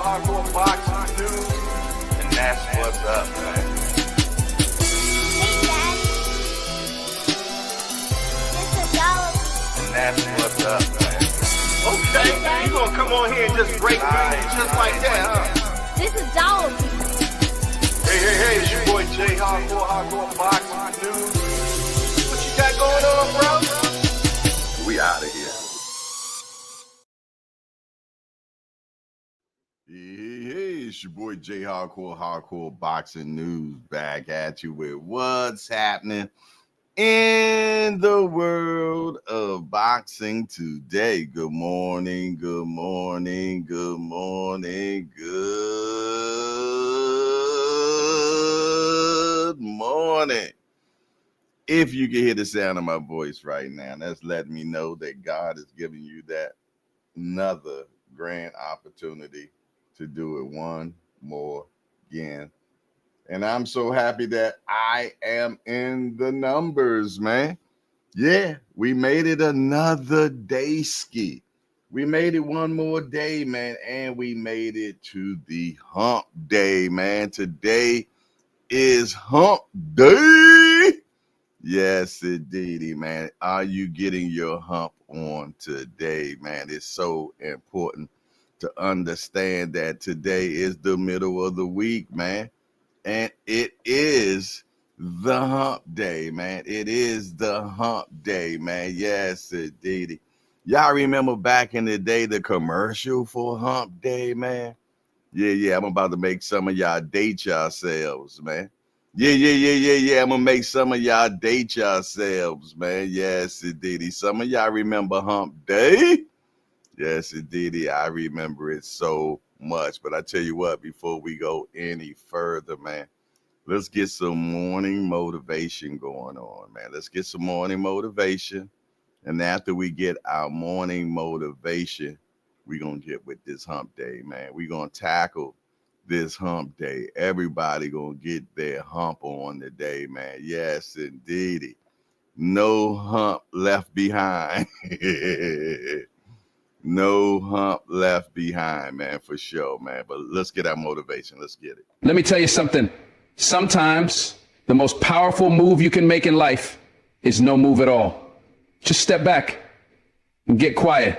hardcore boxing news, and that's what's up, man. And that's what's up, man. Okay, you gonna come on here and just break news just like that, huh? This is Dora. Hey, it's your boy Jay, hardcore boxing news. What you got going on, bro? We out of here. Hey, it's your boy Jay, hardcore boxing news, back at you with what's happening in the world of boxing today. Good morning. If you can hear the sound of my voice right now, that's letting me know that God is giving you that another grand opportunity to do it one more again. And I'm so happy that I am in the numbers, man. Yeah, we made it another day ski. We made it one more day, man, and we made it to the hump day, man. Today is hump day. Yes, indeedy, man. Are you getting your hump on today, man? It's so important to understand that today is the middle of the week, man. And it is the hump day, man. It is the hump day, man. Yes, indeedy. Y'all remember back in the day, the commercial for hump day, man? Yeah. I'm about to make some of y'all date yourselves, man. Yeah. I'm gonna make some of y'all date yourselves, man. Yes, indeedy. Some of y'all remember hump day? Yes, indeedy. I remember it so much. But I tell you what, before we go any further, man, let's get some morning motivation going on, man. Let's get some morning motivation. And after we get our morning motivation, we're going to get with this hump day, man. We're going to tackle this hump day. Everybody going to get their hump on today, man. Yes, indeedy. No hump left behind. No hump left behind, man, for sure, man. But let's get our motivation. Let's get it. Let me tell you something. Sometimes the most powerful move you can make in life is no move at all. Just step back and get quiet.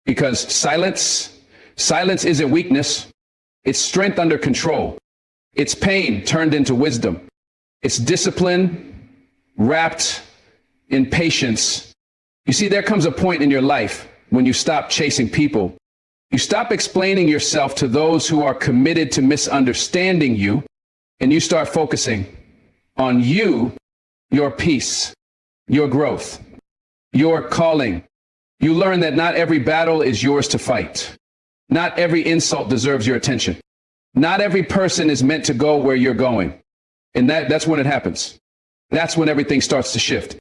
Because silence isn't weakness. It's strength under control. It's pain turned into wisdom. It's discipline wrapped in patience. You see, there comes a point in your life when you stop chasing people. You stop explaining yourself to those who are committed to misunderstanding you, and you start focusing on you, your peace, your growth, your calling. You learn that not every battle is yours to fight. Not every insult deserves your attention. Not every person is meant to go where you're going. And that's when it happens. That's when everything starts to shift.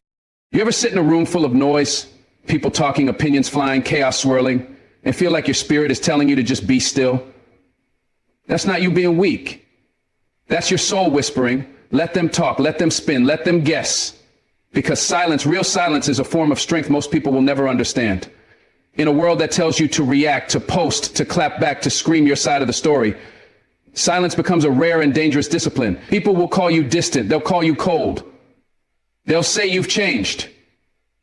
You ever sit in a room full of noise, people talking, opinions flying, chaos swirling, and feel like your spirit is telling you to just be still? That's not you being weak. That's your soul whispering, let them talk, let them spin, let them guess. Because silence, real silence, is a form of strength most people will never understand. In a world that tells you to react, to post, to clap back, to scream your side of the story, silence becomes a rare and dangerous discipline. People will call you distant. They'll call you cold. They'll say you've changed.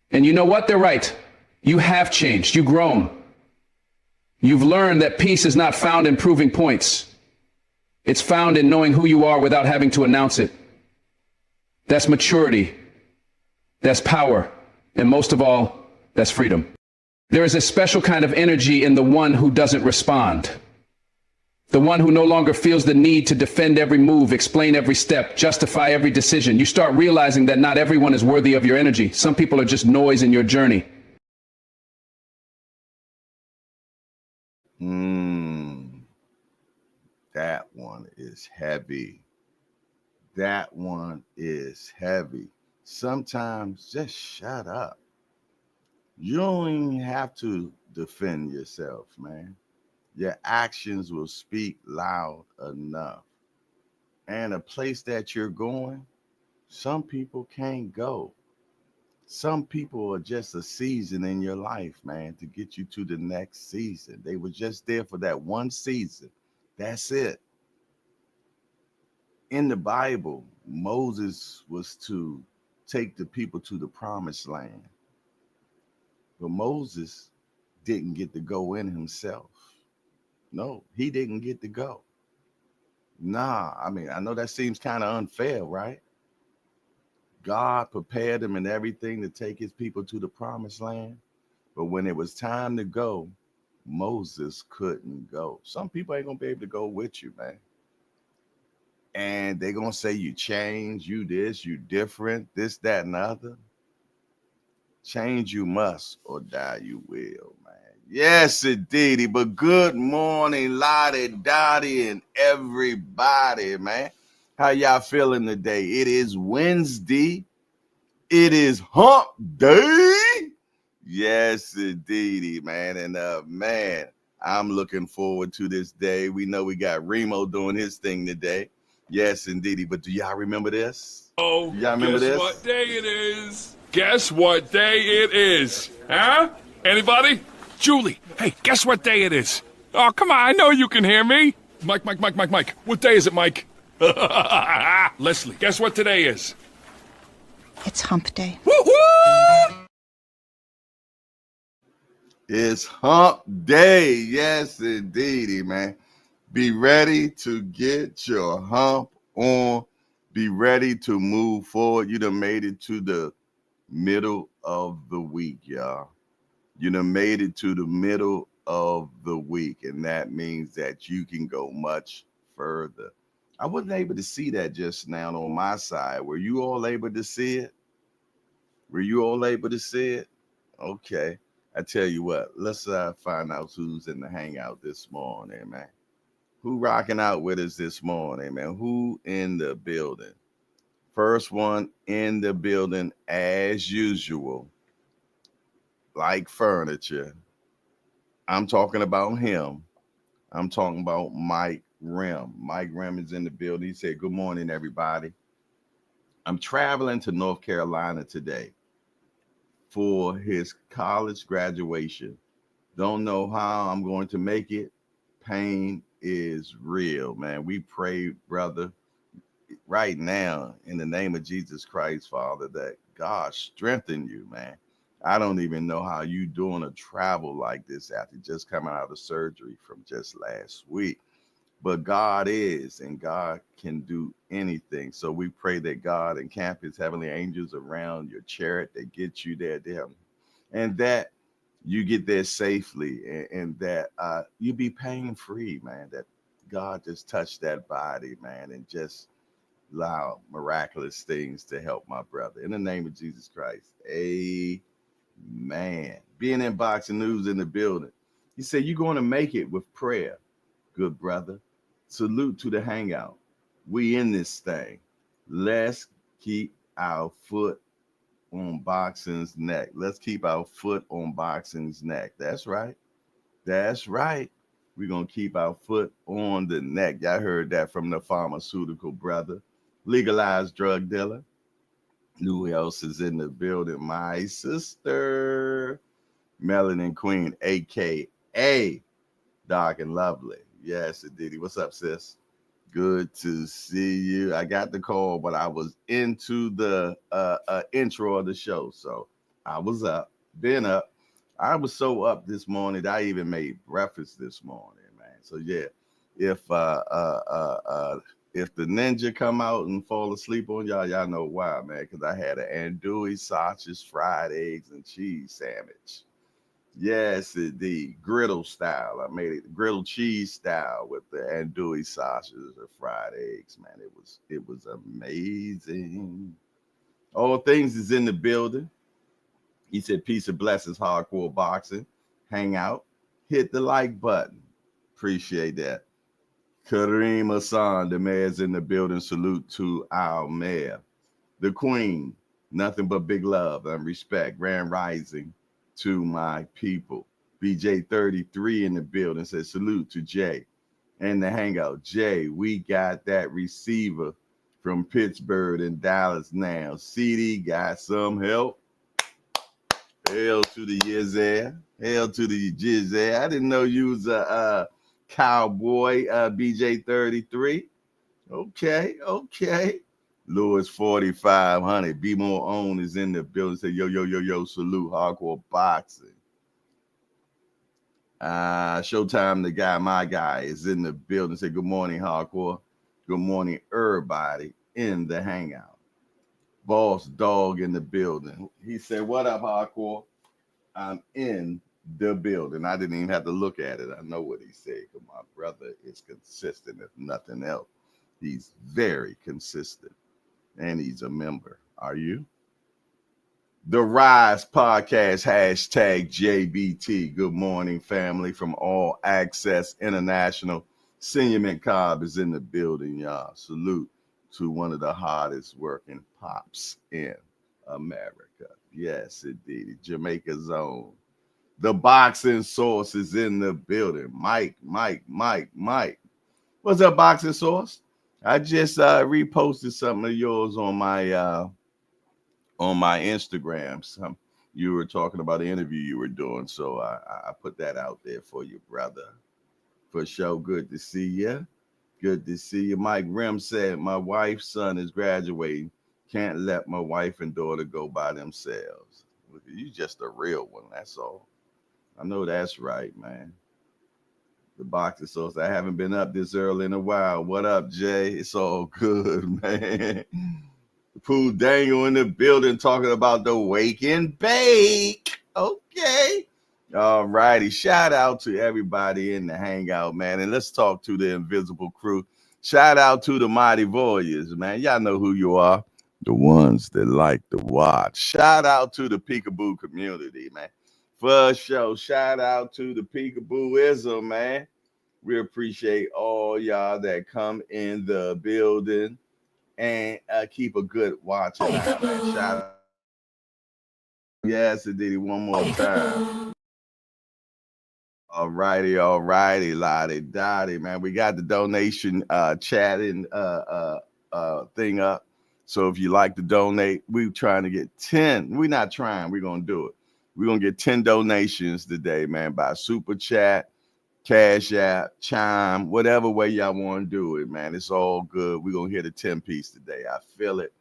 And you know what? They're right. You have changed. You've grown. You've learned that peace is not found in proving points. It's found in knowing who you are without having to announce it. That's maturity. That's power. And most of all, that's freedom. There is a special kind of energy in the one who doesn't respond. The one who no longer feels the need to defend every move, explain every step, justify every decision. You start realizing that not everyone is worthy of your energy. Some people are just noise in your journey. That one is heavy. That one is heavy. Sometimes just shut up. You don't even have to defend yourself, man. Your actions will speak loud enough. And a place that you're going, some people can't go. Some people are just a season in your life, man, to get you to the next season. They were just there for that one season. That's it. In the Bible, Moses was to take the people to the promised land, but Moses didn't get to go in himself. No, he didn't get to go. Nah, I mean, I know that seems kind of unfair, right? God prepared him and everything to take his people to the promised land. But when it was time to go, Moses couldn't go. Some people ain't gonna be able to go with you, man. And they're gonna say you change, you this, you different, this, that, and other. Change you must, or die you will, man. Yes, indeedy. But good morning, Lottie, Dottie, and everybody, man. How y'all feeling today? It is Wednesday. It is hump day. Yes, indeedy, man. And man, I'm looking forward to this day. We know we got Remo doing his thing today. Yes, indeedy. But do y'all remember this? Oh, Do y'all remember guess this? what day it is? Guess what day it is? Huh? Anybody? Julie, hey, guess what day it is? Oh, come on, I know you can hear me. Mike. What day is it, Mike? Leslie, guess what today is? It's hump day. Woo-hoo! It's hump day. Yes, indeedy, man. Be ready to get your hump on. Be ready to move forward. You done made it to the middle of the week, y'all. You done made it to the middle of the week, and that means that you can go much further. I wasn't able to see that just now on my side. Were you all able to see it? Were you all able to see it? Okay. I tell you what, let's find out who's in the hangout this morning, man. Who rocking out with us this morning, man? Who in the building? First one in the building, as usual, like furniture. I'm talking about him. I'm talking about Mike Rim. Mike Rim is in the building. He said, "Good morning, everybody. I'm traveling to North Carolina today for his college graduation. Don't know how I'm going to make it. Pain is real, man. We pray, brother, right now in the name of Jesus Christ, Father, that God strengthen you, man. I don't even know how you doing a travel like this after just coming out of surgery from just last week. But God is, and God can do anything. So we pray that God encamp his heavenly angels around your chariot that gets you there, and that you get there safely, and that you be pain free, man. That God just touch that body, man, and just allow miraculous things to help my brother. In the name of Jesus Christ, amen. Being in boxing news in the building. He said, "You're going to make it with prayer, good brother. Salute to the hangout. We in this thing. Let's keep our foot on boxing's neck. Let's keep our foot on boxing's neck." That's right. That's right. We're going to keep our foot on the neck. Y'all heard that from the pharmaceutical brother, legalized drug dealer. Who else is in the building? My sister, Melanin Queen, a.k.a. Dark and Lovely. Yes, indeed. What's up, sis? Good to see you. I got the call, but I was into the intro of the show. So I was up, been up. I was so up this morning that I even made breakfast this morning, man. So yeah, if if the ninja come out and fall asleep on y'all, y'all know why, man. Because I had an andouille sausage, fried eggs, and cheese sandwich. Yes, indeed. Griddle style. I made it griddle cheese style with the andouille sausages and fried eggs, man. It was amazing. All things is in the building. He said, "Peace and blessings, hardcore boxing. Hang out. Hit the like button." Appreciate that. Kareem Hassan, the mayor's in the building. Salute to our mayor. The queen. Nothing but big love and respect. Grand rising to my people. BJ33 in the building says, "Salute to Jay and the hangout." Jay, we got that receiver from Pittsburgh and Dallas now. CD got some help. Hail to the Yizzer. Hail to the Jizzer. I didn't know you was a cowboy, BJ33. Okay. Lewis 4500. Be More Own is in the building. Say yo, salute, hardcore boxing. Showtime, the guy, my guy, is in the building. Say good morning, hardcore. Good morning, everybody in the hangout. Boss Dog in the building. He said, what up, hardcore? I'm in the building. I didn't even have to look at it. I know what he said, because my brother is consistent, if nothing else. He's very consistent, and he's a member. Are you? The Rise Podcast, hashtag JBT. Good morning, family, from All Access International. Senior McCobb is in the building, y'all. Salute to one of the hardest working pops in America. Yes, indeed. Jamaica's own. The Boxing Source is in the building. Mike. What's up, Boxing Source? I just reposted something of yours on my Instagram. You were talking about the interview you were doing, so I put that out there for you, brother. For sure. Good to see you. Good to see you. Mike Rim said, my wife's son is graduating. Can't let my wife and daughter go by themselves. You just a real one, that's all. I know that's right, man. The Boxing Source. I haven't been up this early in a while. What up, Jay? It's all good, man. Pooh Dangle in the building talking about the wake and bake. Okay. All righty. Shout out to everybody in the hangout, man. And let's talk to the invisible crew. Shout out to the Mighty Warriors, man. Y'all know who you are. The ones that like to watch. Shout out to the Peekaboo community, man. For sure. Shout out to the Peekabooism, man. We appreciate all y'all that come in the building and keep a good watch. Shout out. Yes, indeed. One more time. All righty, Lottie Dottie, man. We got the donation chatting thing up. So if you like to donate, we're trying to get 10. We're not trying, we're gonna do it. We're gonna get 10 donations today, man, by super chat, Cash App, Chime, whatever way y'all want to do it, man. It's all good. We're gonna hit a 10 piece today. I feel it.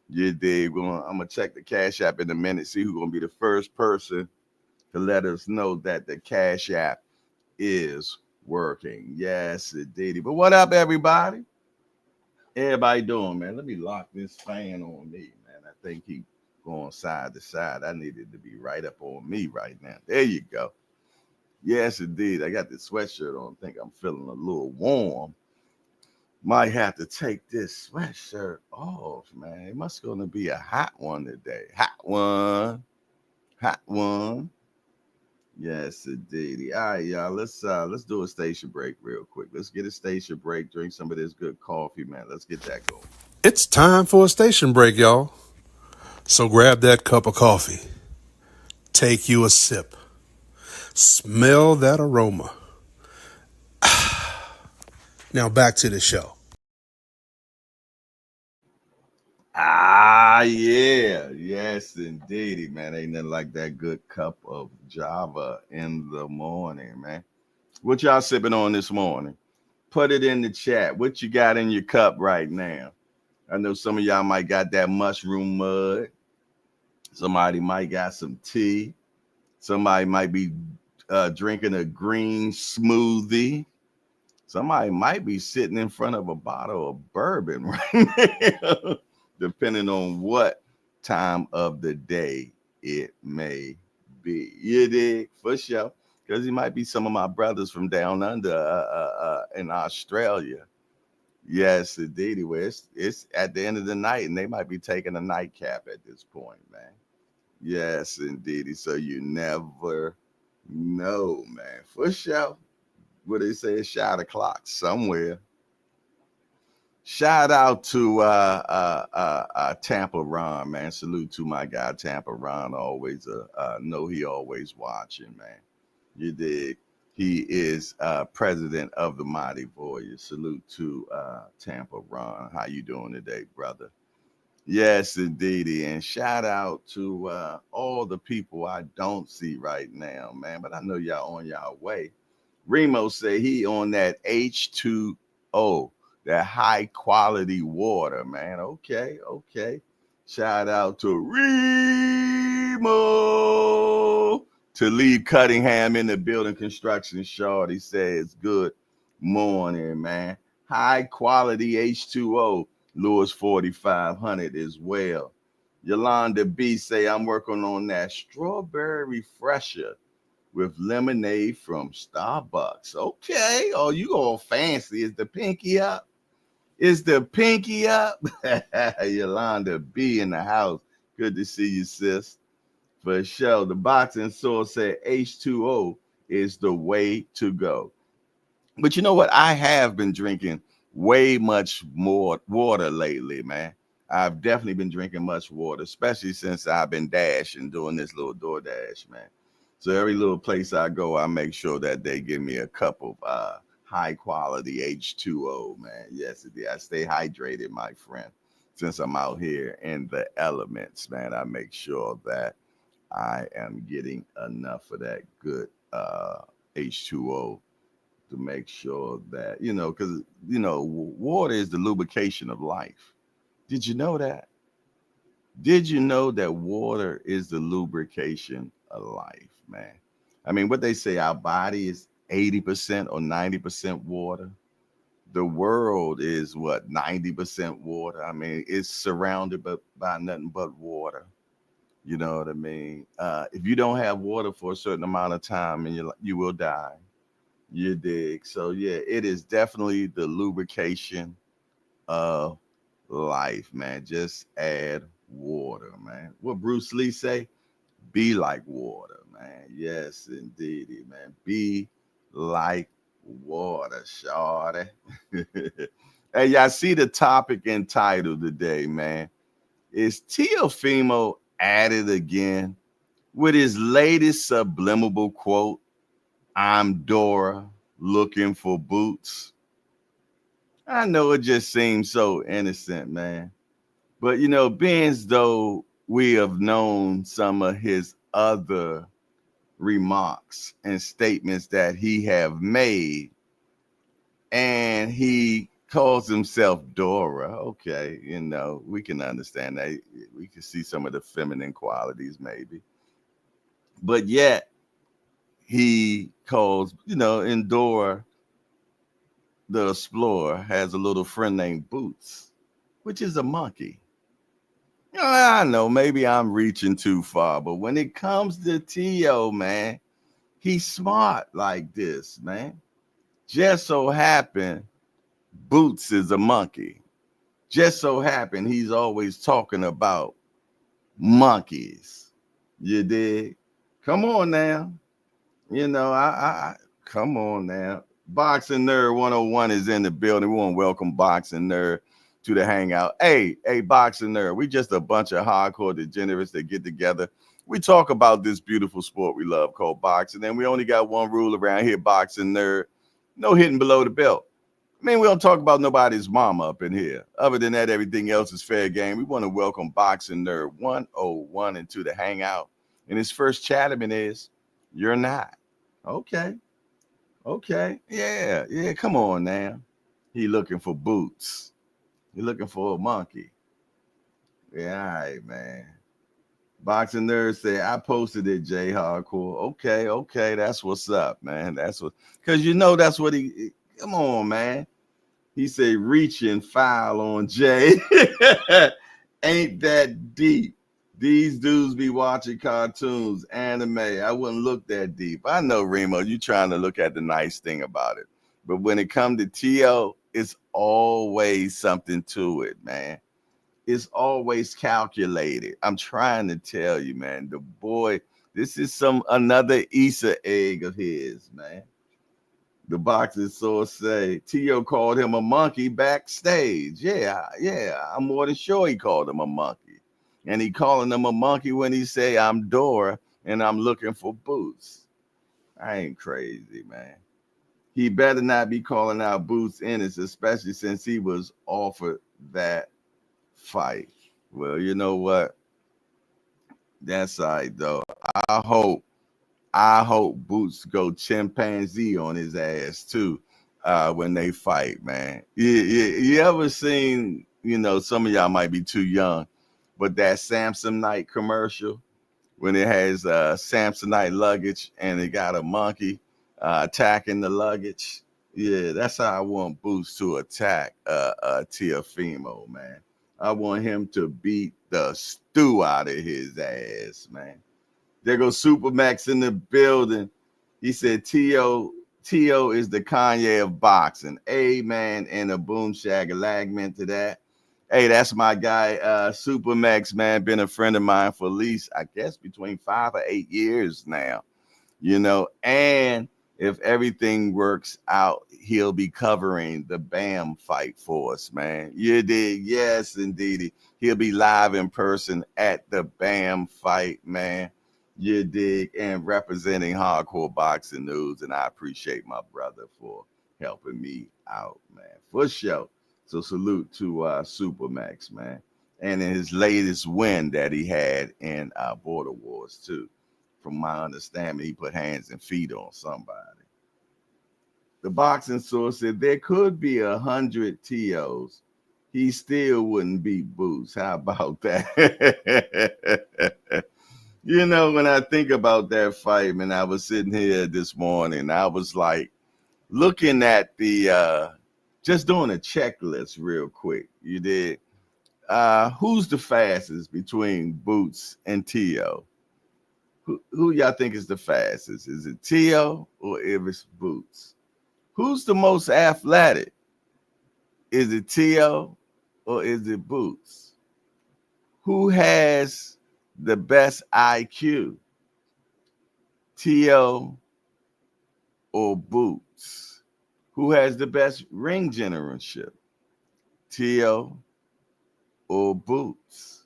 You dig? I'm gonna check the Cash App in a minute, see who's gonna be the first person to let us know that the Cash App is working. Yes, indeed. But what up, everybody? Everybody doing, man? Let me lock this fan on me, man. I think he going side to side. I needed to be right up on me right now. There you go. Yes, indeed. I got this sweatshirt on. I think I'm feeling a little warm. Might have to take this sweatshirt off, man. It must gonna be a hot one today. Hot one. Yes, indeed. All right, y'all. Let's do a station break real quick. Let's get a station break. Drink some of this good coffee, man. Let's get that going. It's time for a station break, y'all. So grab that cup of coffee. Take you a sip. Smell that aroma. Now back to the show. Yeah. Yes, indeed, man. Ain't nothing like that good cup of Java in the morning, man. What y'all sipping on this morning? Put it in the chat. What you got in your cup right now? I know some of y'all might got that mushroom mud. Somebody might got some tea. Somebody might be drinking a green smoothie. Somebody might be sitting in front of a bottle of bourbon right now, depending on what time of the day it may be. You dig? For sure. Because it might be some of my brothers from down under in Australia. Yes, indeed. It's at the end of the night, and they might be taking a nightcap at this point, man. Yes, indeed. So you never know, man. For sure. What they say, shot o'clock somewhere. Shout out to Tampa Ron, man. Salute to my guy Tampa Ron. Always know he always watching, man. You dig? He is president of the Mighty Warriors. Salute to Tampa Ron. How you doing today, brother? Yes, indeedy. And shout out to all the people I don't see right now, man. But I know y'all on y'all way. Remo say he on that H2O, that high quality water, man. Okay, okay. Shout out to Remo to leave Cuttingham in the building construction. Shorty says good morning, man. High quality H2O, Lewis 4500 as well. Yolanda B say I'm working on that strawberry refresher with lemonade from Starbucks. Okay. Oh, you all fancy. Is the pinky up? Is the pinky up? Yolanda B in the house. Good to see you, sis. For sure. The boxing source said H2O is the way to go. But you know what? I have been drinking way much more water lately, man. I've definitely been drinking much water, especially since I've been dashing, doing this little DoorDash, man. So every little place I go, I make sure that they give me a cup of high quality H2O, man. Yes, indeed. I stay hydrated, my friend. Since I'm out here in the elements, man, I make sure that I am getting enough of that good H2O to make sure that, because, water is the lubrication of life. Did you know that? Did you know that water is the lubrication of life, man? I mean, what they say, our body is 80% or 90% water. The world is what, 90% water? I mean, it's surrounded by nothing but water. You know what I mean? If you don't have water for a certain amount of time, and you will die. You dig? So yeah, it is definitely the lubrication of life, man. Just add water, man. What Bruce Lee say? Be like water, man. Yes, indeedy, man. Be like water, shawty. Hey, y'all see the topic and title today, man. Is Teofimo at it again with his latest subliminal quote? I'm Dora looking for boots. I know it just seems so innocent, man. But being as though we have known some of his other remarks and statements that he have made, and he calls himself Dora. Okay, we can understand that. We can see some of the feminine qualities, maybe. But yet he calls, in Dora the explorer has a little friend named Boots, which is a monkey. I know maybe I'm reaching too far, but when it comes to Tio, man, he's smart like this, man. Just so happen Boots is a monkey. Just so happen he's always talking about monkeys. You dig? Come on now. I come on now. Boxing Nerd 101 is in the building. We want to welcome Boxing Nerd to the hangout. Hey, Boxing Nerd. We just a bunch of hardcore degenerates that get together. We talk about this beautiful sport we love called boxing, and we only got one rule around here, Boxing Nerd. No hitting below the belt. I mean, we don't talk about nobody's mama up in here. Other than that, everything else is fair game. We want to welcome Boxing Nerd 101 into the hangout. And his first chatterman is, you're not. Okay. Okay. Yeah. Come on now. He looking for boots. He looking for a monkey. Yeah, all right, man. Boxing Nerd said, I posted it, J Hardcore. Okay. That's what's up, man. That's what, because that's what come on, man. He said, reach and file on Jay. Ain't that deep. These dudes be watching cartoons, anime. I wouldn't look that deep. I know, Remo, you trying to look at the nice thing about it. But when it comes to Tio, it's always something to it, man. It's always calculated. I'm trying to tell you, man. The boy, this is another Easter egg of his, man. The boxing source say Tio called him a monkey backstage. Yeah, I'm more than sure he called him a monkey. And he calling him a monkey when he say, I'm Dora and I'm looking for Boots. I ain't crazy, man. He better not be calling out Boots Ennis, especially since he was offered that fight. Well, you know what? That's all right though. I hope I hope Boots go chimpanzee on his ass too when they fight, man. You ever seen, some of y'all might be too young, but that Samsonite commercial when it has Samsonite luggage and it got a monkey attacking the luggage? Yeah, that's how I want Boots to attack Teofimo, man. I want him to beat the stew out of his ass, man. There goes Supermax in the building. He said T.O. is the Kanye of boxing. Amen. And a boom shagalagman to that. Hey, that's my guy, Supermax, man. Been a friend of mine for at least, I guess, between 5 or 8 years now. And if everything works out, he'll be covering the BAM fight for us, man. You did. Yes, indeed. He'll be live in person at the BAM fight, man. You dig, and representing Hardcore Boxing News, and I appreciate my brother for helping me out, man, for sure. So salute to Supermax, man, and in his latest win that he had in Border Wars too. From my understanding, he put hands and feet on somebody. The boxing source said there could be 100 TOs. He still wouldn't beat Boots. How about that? When I think about that fight, man, I was sitting here this morning. I was like looking at just doing a checklist real quick. You did. Who's the fastest between Boots and T.O.? Who y'all think is the fastest? Is it T.O. or if it's Boots? Who's the most athletic? Is it T.O. or is it Boots? Who has the best IQ, T.O. or Boots? Who has the best ring generalship, T.O. or Boots?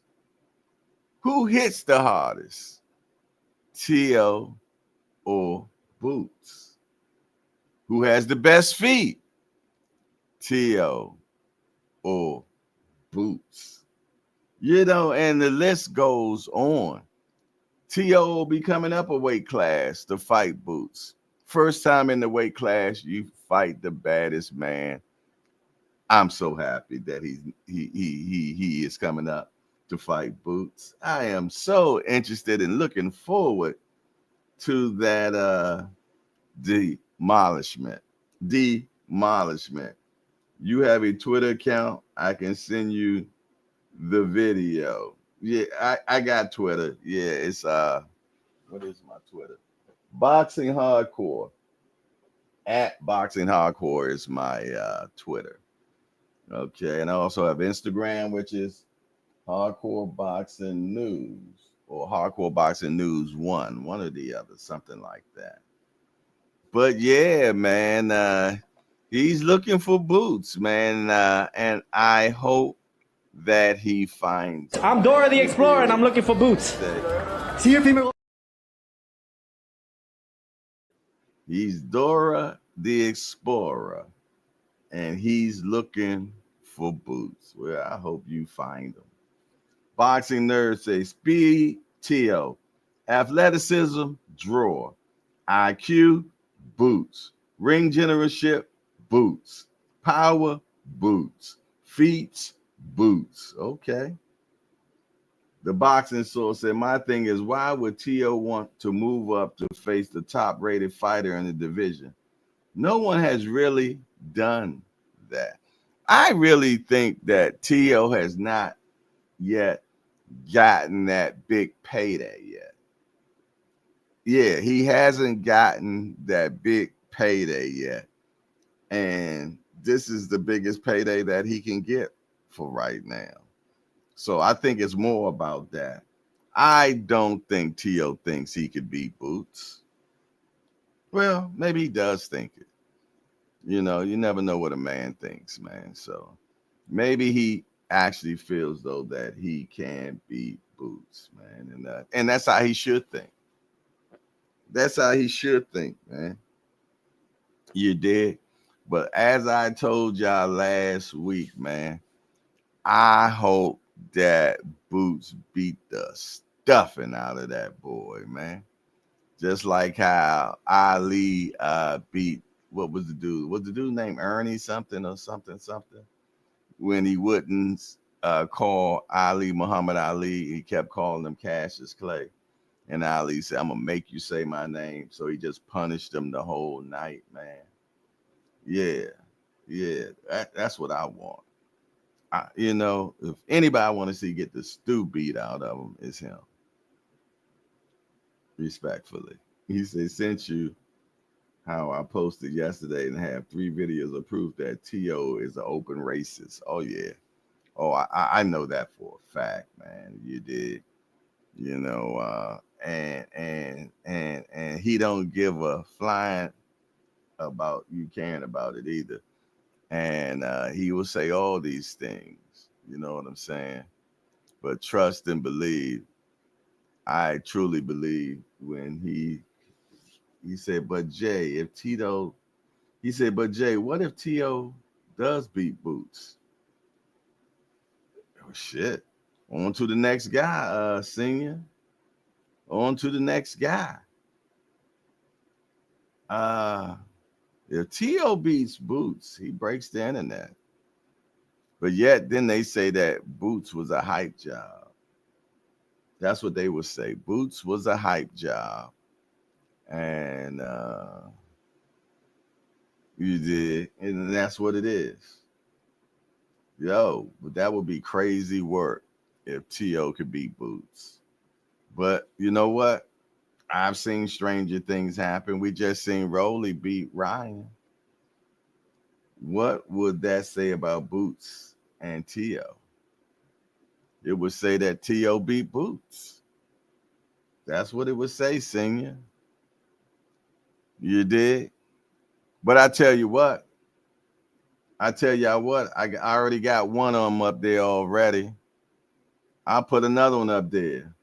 Who hits the hardest, T.O. or Boots? Who has the best feet, T.O. or Boots? And the list goes on. T.O. will be coming up a weight class to fight Boots. First time in the weight class, you fight the baddest man. I'm so happy that he is coming up to fight Boots. I am so interested in looking forward to that demolishment. Demolishment. You have a Twitter account. I can send you the video. Yeah, I got Twitter. Yeah, it's what is my Twitter? Boxing Hardcore. At Boxing Hardcore is my Twitter. Okay, and I also have Instagram, which is Hardcore Boxing News or Hardcore Boxing News one or the other, something like that. But yeah, man, he's looking for Boots, man, and I hope that he finds. I'm Dora the Explorer, and I'm looking for Boots. Teofimo. He's Dora the Explorer, and he's looking for Boots. Well, I hope you find him. Boxing Nerd says speed, T.O. Athleticism, draw. IQ, Boots. Ring generalship, Boots. Power, Boots. Feats, Boots. Okay. The boxing source said, my thing is, why would T.O. want to move up to face the top-rated fighter in the division? No one has really done that. I really think that T.O. has not yet gotten that big payday yet. Yeah, he hasn't gotten that big payday yet. And this is the biggest payday that he can get for right now. So I think it's more about that. I don't think T.O. thinks he could beat Boots. Well, maybe he does think it. You never know what a man thinks, man. So maybe he actually feels though that he can beat Boots, man. And that's how he should think. That's how he should think, man. You did. But as I told y'all last week, man, I hope that Boots beat the stuffing out of that boy, man. Just like how Ali beat, what was the dude? Was the dude named Ernie something or something? When he wouldn't call Ali Muhammad Ali, he kept calling him Cassius Clay. And Ali said, I'm gonna make you say my name. So he just punished him the whole night, man. Yeah, yeah. That's what I want. If anybody I want to see get the stew beat out of him, it's him. Respectfully. He said, since you how I posted yesterday and have 3 videos of proof that T.O. is an open racist. Oh, yeah. Oh, I know that for a fact, man. You did. And he don't give a flying about you caring about it either. And he will say all these things. You know what I'm saying? But trust and believe. I truly believe when he said, but Jay, if Tito, he said, but Jay, what if T.O. does beat Boots? Oh, shit. On to the next guy, Senior. On to the next guy. If T.O. beats Boots, he breaks the internet. But yet, then they say that Boots was a hype job. That's what they would say. Boots was a hype job. And you did. And that's what it is. Yo, but that would be crazy work if T.O. could beat Boots. But you know what? I've seen stranger things happen. We just seen Rolly beat Ryan. What would that say about Boots and T.O.? It would say that T.O. beat Boots. That's what it would say, Senior. You did? But I tell you what. I already got one of them up there already. I'll put another one up there.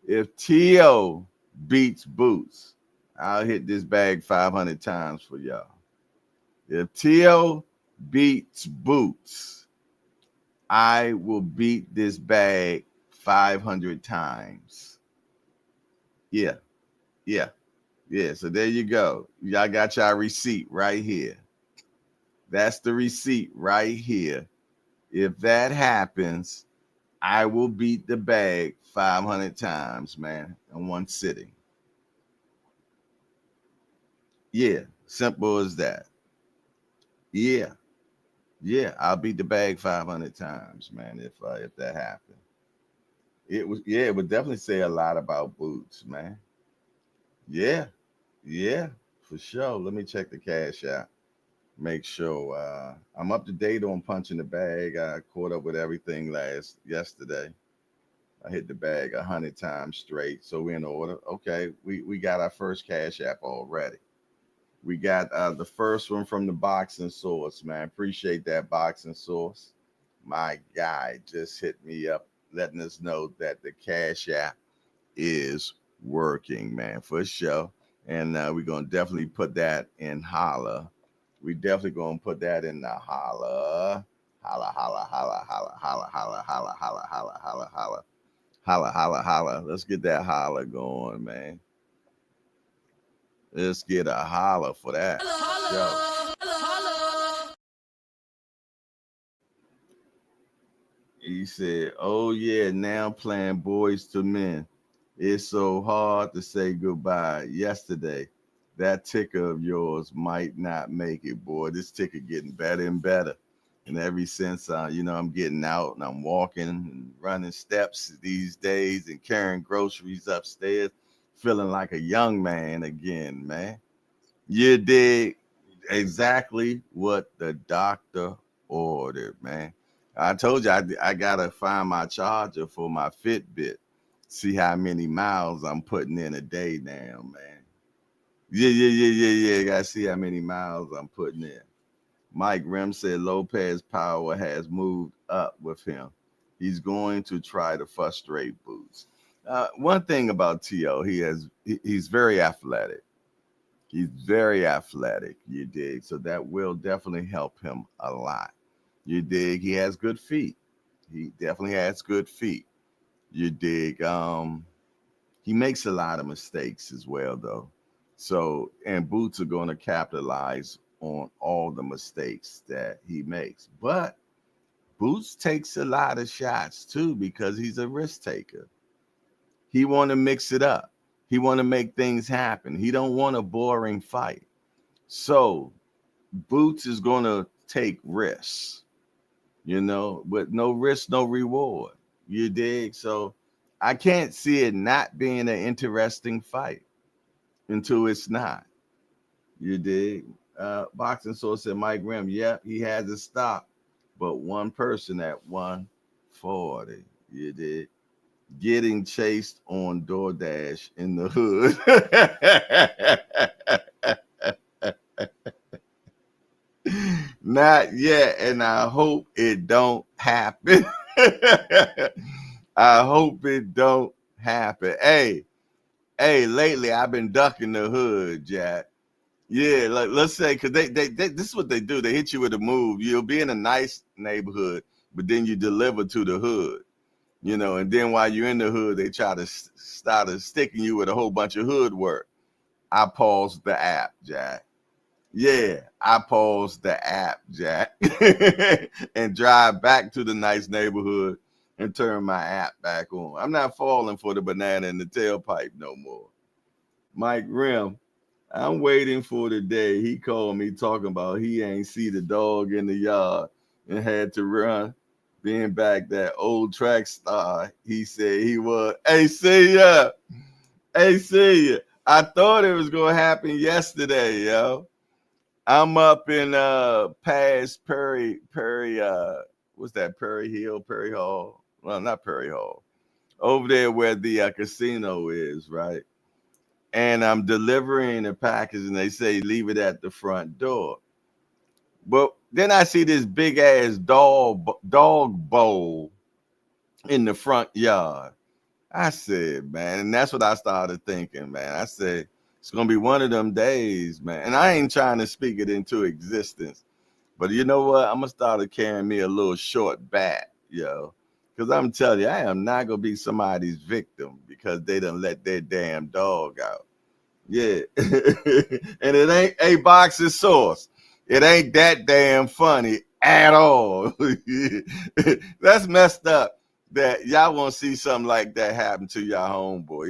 If T.O. beats Boots, I'll hit this bag 500 times for y'all. If T.O. beats Boots, I will beat this bag 500 times. Yeah. So there you go. Y'all got y'all receipt right here. That's the receipt right here. If that happens, I will beat the bag 500 times, man, in one sitting. Yeah, simple as that. Yeah, I'll beat the bag 500 times, man, if that happened. It would definitely say a lot about Boots, man. Yeah, for sure. Let me check the cash out. Make sure I'm up to date on punching the bag. I caught up with everything yesterday. I hit the bag 100 times straight. So we're in order. Okay, we got our first cash app already. We got the first one from the boxing source, man. Appreciate that boxing source. My guy just hit me up, letting us know that the cash app is working, man, for sure. And we're gonna definitely put that in holla. We definitely gonna put that in the holla. Holla, holla, holla, holla, holla, holla, holla, holla, holla, holla, holla. Holla, holla, holla. Let's get that holla going, man. Let's get a holla for that. Holla. He said, oh, yeah, now playing Boys to Men. It's so hard to say goodbye. Yesterday, that ticker of yours might not make it, boy. This ticker getting better and better. And ever since, I'm getting out and I'm walking and running steps these days and carrying groceries upstairs, feeling like a young man again, man. You did exactly what the doctor ordered, man. I told you I got to find my charger for my Fitbit. See how many miles I'm putting in a day now, man. Yeah. Got to see how many miles I'm putting in. Mike Rem said Lopez power has moved up with him. He's going to try to frustrate Boots. One thing about T.O., he's very athletic. He's very athletic, you dig? So that will definitely help him a lot. You dig? He has good feet. He definitely has good feet. You dig? He makes a lot of mistakes as well, though. So, and Boots are going to capitalize on all the mistakes that he makes. But Boots takes a lot of shots too because he's a risk taker. He want to mix it up. He want to make things happen. He don't want a boring fight. So Boots is going to take risks, but no risk, no reward. You dig? So I can't see it not being an interesting fight until it's not. You dig? Boxing Source said Mike Grimm, yep, he has a stop, but one person at 140. You dig? Getting chased on DoorDash in the hood. Not yet, and I hope it don't happen. I hope it don't happen. Hey, lately I've been ducking the hood, Jack. Yeah, like let's say, because they this is what they do. They hit you with a move. You'll be in a nice neighborhood, but then you deliver to the hood, and then while you're in the hood, they try to start sticking you with a whole bunch of hood work. I paused the app, Jack. Yeah, I paused the app, Jack, and drive back to the nice neighborhood and turn my app back on. I'm not falling for the banana in the tailpipe no more. Mike Rim, I'm waiting for the day he called me talking about he ain't see the dog in the yard and had to run. Being back that old track star, he said he was. Hey, see ya. I thought it was going to happen yesterday, yo. I'm up in past Perry, what's that, Perry Hill, Perry Hall? Well, not Perry Hall. Over there where the casino is, right? And I'm delivering a package, and they say leave it at the front door. But then I see this big ass dog bowl in the front yard. I said, man, and that's what I started thinking, man. I said, it's gonna be one of them days, man. And I ain't trying to speak it into existence, but you know what? I'm gonna start carrying me a little short bat, because I'm telling you, I am not gonna be somebody's victim because they done let their damn dog out. Yeah. And it ain't a boxing source. It ain't that damn funny at all. That's messed up that y'all want to see something like that happen to y'all homeboy.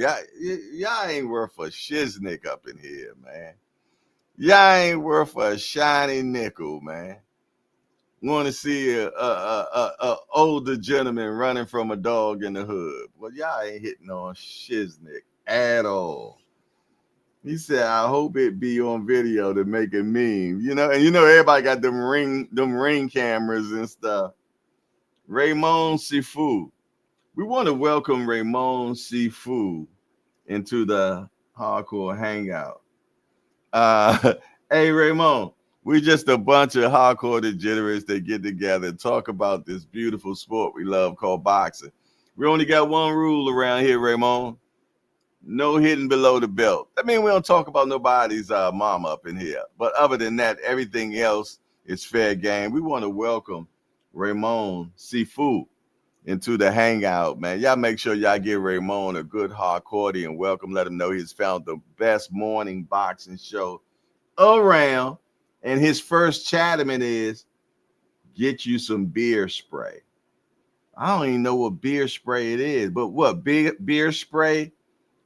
Y'all ain't worth a shiznick up in here, man. Y'all ain't worth a shiny nickel, man. Want to see a older gentleman running from a dog in the hood. Well, y'all ain't hitting on shiznick at all. He said, I hope it be on video to make a meme. And everybody got them ring cameras and stuff. Raymond Sifu. We want to welcome Raymond Sifu into the Hardcore Hangout. Hey, Raymond, we're just a bunch of hardcore degenerates that get together and talk about this beautiful sport we love called boxing. We only got one rule around here, Raymond. No hitting below the belt. I mean, we don't talk about nobody's mama up in here. But other than that, everything else is fair game. We want to welcome Raymond Sifu into the hangout, man. Y'all make sure y'all give Raymond a good hardcore and welcome. Let him know he's found the best morning boxing show around. And his first challenge is get you some beer spray. I don't even know what beer spray it is, but what beer spray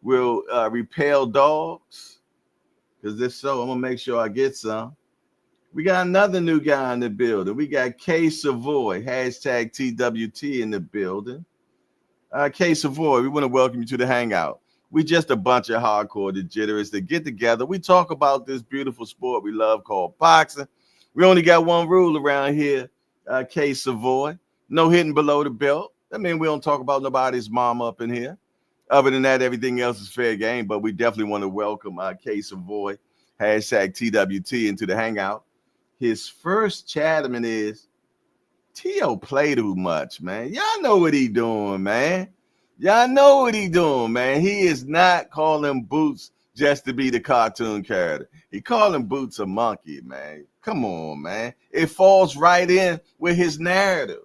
will repel dogs? Because if so, I'm gonna make sure I get some. We got another new guy in the building. We got K Savoy, hashtag TWT in the building. K Savoy, we want to welcome you to the hangout. We just a bunch of hardcore degenerates that get together. We talk about this beautiful sport we love called boxing. We only got one rule around here, K Savoy. No hitting below the belt. I mean, we don't talk about nobody's mom up in here. Other than that, everything else is fair game, but we definitely want to welcome K Savoy, hashtag TWT into the hangout. His first challenge is Tio play too much, man. Y'all know what he doing, man. Y'all know what he doing, man. He is not calling Boots just to be the cartoon character. He calling Boots a monkey, man. Come on, man. It falls right in with his narrative.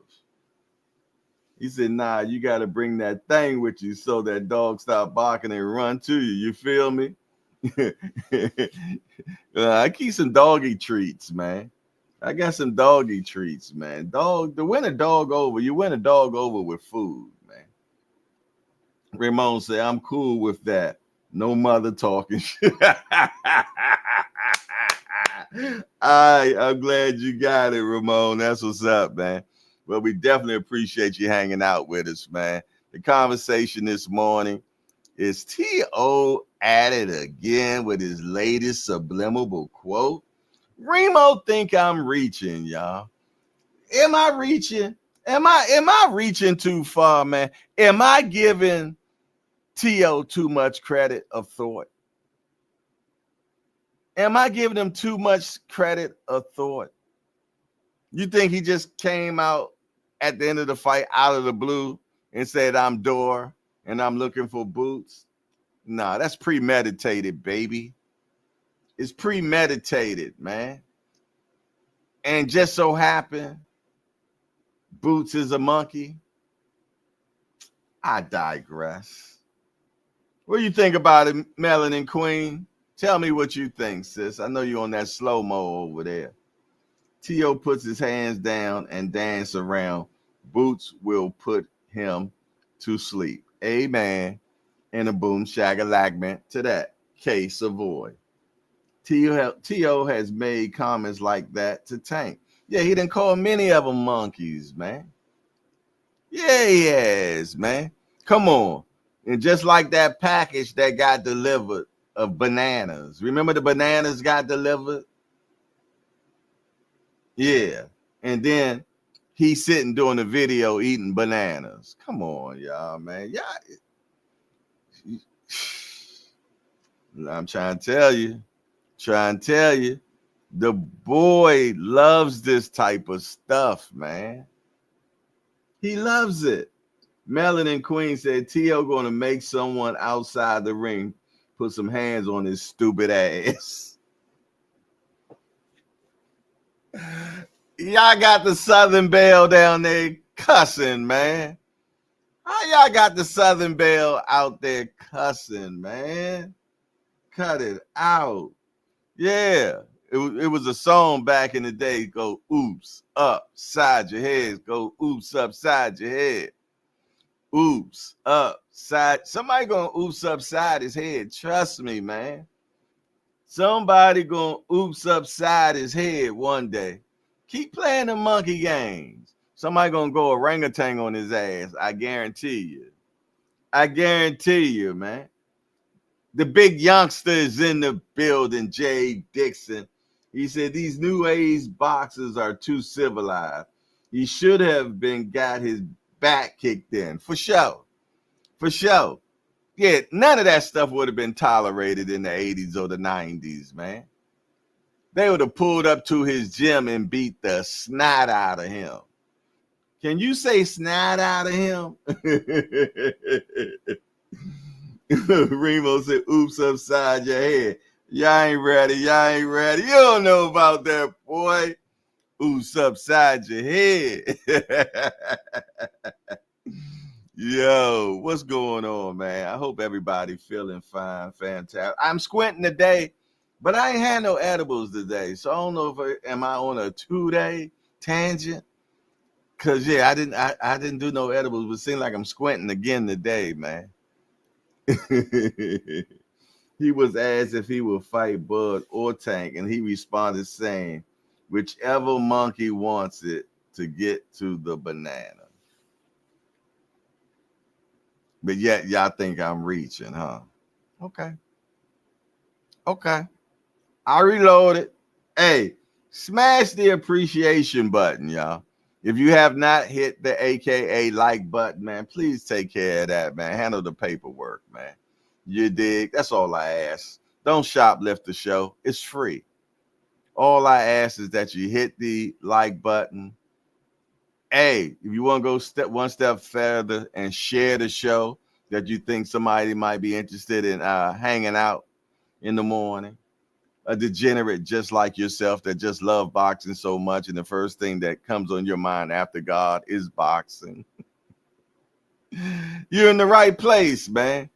He said, nah, you got to bring that thing with you so that dog stop barking and run to you. You feel me? I keep some doggy treats, man. I got some doggy treats, man. To win a dog over, you win a dog over with food, man. Ramon said, I'm cool with that. No mother talking shit. I'm glad you got it, Ramon. That's what's up, man. Well, we definitely appreciate you hanging out with us, man. The conversation this morning is T.O. at it again with his latest subliminal quote. Remo think I'm reaching, y'all. Am I reaching? Am I reaching too far, man? Am I giving T.O. too much credit of thought? Am I giving him too much credit of thought? You think he just came out at the end of the fight out of the blue and said, I'm Dora and I'm looking for boots? Nah, that's premeditated, baby. It's premeditated, man. And just so happened, Boots is a monkey. I digress. What do you think about it, Melanin Queen? Tell me what you think, sis. I know you're on that slow-mo over there. T.O. puts his hands down and dance around. Boots will put him to sleep. Amen. And a boom shagalagment to that. Case avoid. T.O. has made comments like that to Tank. Yeah, he didn't call many of them monkeys, man. Yeah, he has, man. Come on. And just like that package that got delivered of bananas. Remember the bananas got delivered? Yeah. And then he's sitting doing a video eating bananas. Come on, y'all, man. Y'all. I'm trying to tell you. The boy loves this type of stuff, man. He loves it. Melanin Queen said T.O. going to make someone outside the ring put some hands on his stupid ass. Y'all got the Southern Belle down there cussing, man. How y'all got the Southern Belle out there cussing, man? Cut it out. Yeah. It was a song back in the day. Go oops upside your head. Go oops upside your head. Oops upside. Somebody gonna oops upside his head. Trust me, man. Somebody gonna oops upside his head one day. Keep playing the monkey games. Somebody gonna go orangutan on his ass. I guarantee you. I guarantee you, man. The big youngster is in the building, Jay Dixon. He said these new age boxers are too civilized. He should have got his back kicked in. For sure. For sure. Yeah, none of that stuff would have been tolerated in the 80s or the 90s, man. They would have pulled up to his gym and beat the snot out of him. Can you say snot out of him? Remo said, oops upside your head. Y'all ain't ready. You don't know about that, boy. Oops upside your head. Yo, what's going on, man? I hope everybody feeling fine, fantastic. I'm squinting today, but I ain't had no edibles today. So I don't know if am I on a 2-day tangent? Cause yeah, I didn't do no edibles, but it seems like I'm squinting again today, man. He was asked if he would fight Bud or Tank, and he responded saying, whichever monkey wants it to get to the banana. But yet y'all think I'm reaching, huh? Okay. I reloaded. Hey, smash the appreciation button, y'all. If you have not hit the AKA like button, man, please take care of that, man. Handle the paperwork, man. You dig? That's all I ask. Don't shoplift the show. It's free. All I ask is that you hit the like button. Hey, if you want to go one step further and share the show that you think somebody might be interested in hanging out in the morning, a degenerate just like yourself that just love boxing so much, and the first thing that comes on your mind after God is boxing. You're in the right place, man.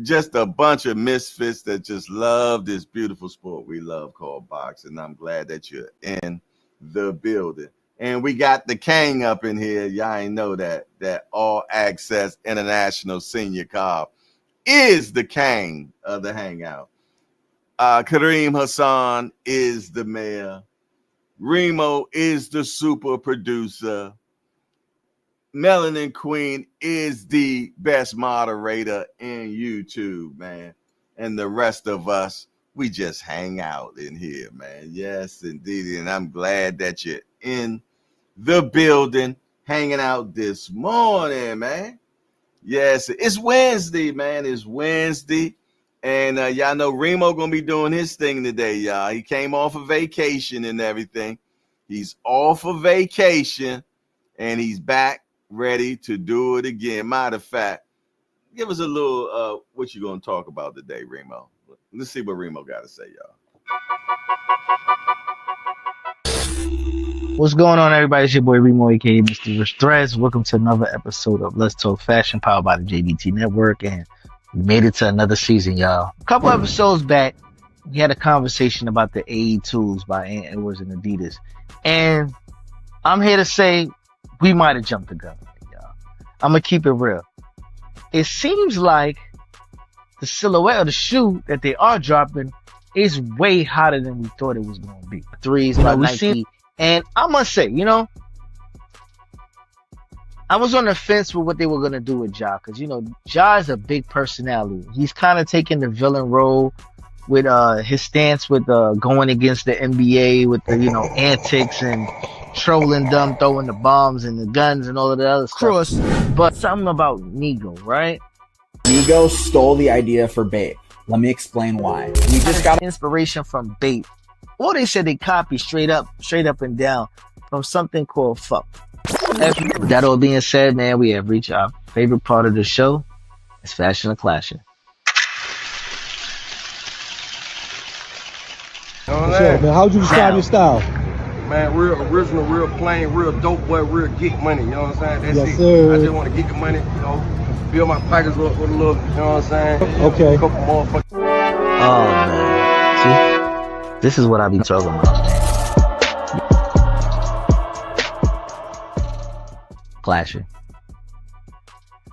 Just a bunch of misfits that just love this beautiful sport we love called boxing. I'm glad that you're in the building. And we got the King up in here. Y'all ain't know that All Access International Senior Carb is the King of the Hangout. Kareem Hassan is the mayor. Remo is the super producer. Melanin Queen is the best moderator in YouTube, man. And the rest of us, we just hang out in here, man. Yes, indeed. And I'm glad that you're in the building, hanging out this morning, man. Yes, it's Wednesday, man. It's Wednesday. And y'all know Remo going to be doing his thing today, y'all. He came off of vacation and everything. He's off of vacation, and he's back ready to do it again. Matter of fact, give us a little what you gonna talk about today, Remo. Let's see what Remo got to say, y'all. What's going on, everybody? It's your boy Remo, aka Mr. Rich Threads. Welcome to another episode of Let's Talk Fashion, powered by the JBT Network, and we made it to another season, y'all. A couple episodes back, we had a conversation about the AE tools by Ant Edwards and Adidas, and I'm here to say we might have jumped the gun, y'all. I'm gonna keep it real. It seems like the silhouette of the shoe that they are dropping is way hotter than we thought it was going to be. Threes by Nike. And I must say, I was on the fence with what they were going to do with Ja, because, Ja is a big personality. He's kind of taking the villain role with his stance with going against the NBA with the, antics and trolling them, throwing the bombs and the guns and all of the other stuff. But something about Nigo, right? Nigo stole the idea for Bape. Let me explain why. We just got inspiration from Bape. Or they said they copied straight up and down from something called Fuck. That all being said, man, we have reached our favorite part of the show. It's Fashion and Clashing. What's up, man? How'd you describe your style? Man, real original, real plain, real dope boy, real geek money, you know what I'm saying? That's yes, it. Sir. I just want to get the money, fill my pockets up with a little, you know what I'm saying? Okay. A couple more fucking. Oh, man. See? This is what I be talking about, man. Clashing.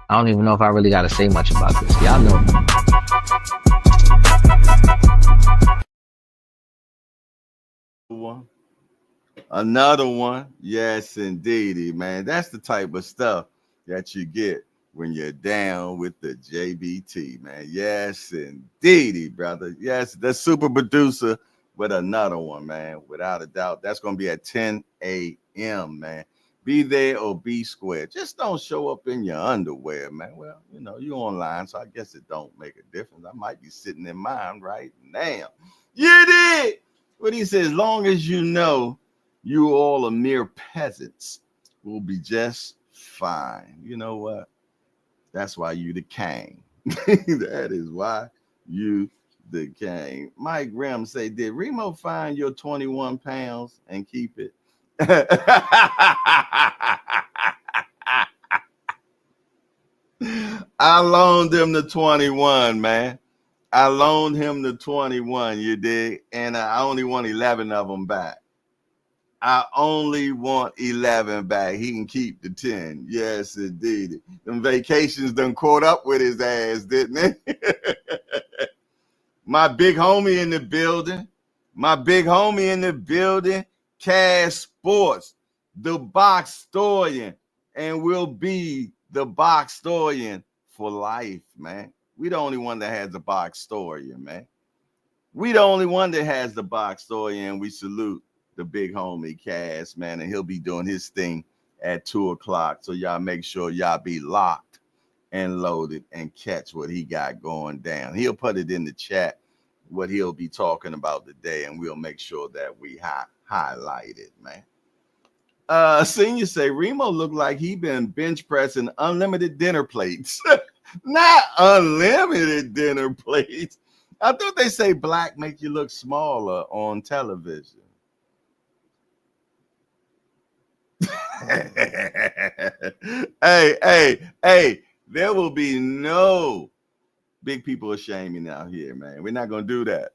I don't even know if I really got to say much about this. Y'all know. Another one. Yes, indeedy, man. That's the type of stuff that you get when you're down with the JBT, man. Yes, indeedy, brother. Yes, the super producer with another one, man. Without a doubt. That's going to be at 10 a.m., man. Be there or be square. Just don't show up in your underwear, man. Well, you're online, so I guess it don't make a difference. I might be sitting in mine right now. You did. What he says, as long as you know you all are mere peasants, will be just fine. You know what? That's why you the king. That is why you the king. Mike Grimm say, did Remo find your 21 pounds and keep it? I loaned him the 21, man. I loaned him the 21, you dig? And I only want 11 of them back. I only want 11 back. He can keep the 10. Yes, indeed. Them vacations done caught up with his ass, didn't it? My big homie in the building. My big homie in the building. Cash Sports, the box storian. And we'll be the box storian for life, man. We the only one that has the box storian, man. We the only one that has the box storian. We salute the big homie Cass, man, and he'll be doing his thing at 2:00. So y'all make sure y'all be locked and loaded and catch what he got going down. He'll put it in the chat what he'll be talking about today, and we'll make sure that we highlight it, man. Senior say Remo looked like he been bench pressing unlimited dinner plates. Not unlimited dinner plates. I thought they say black make you look smaller on television. Hey, There will be no big people shaming out here, man. We're not gonna do that.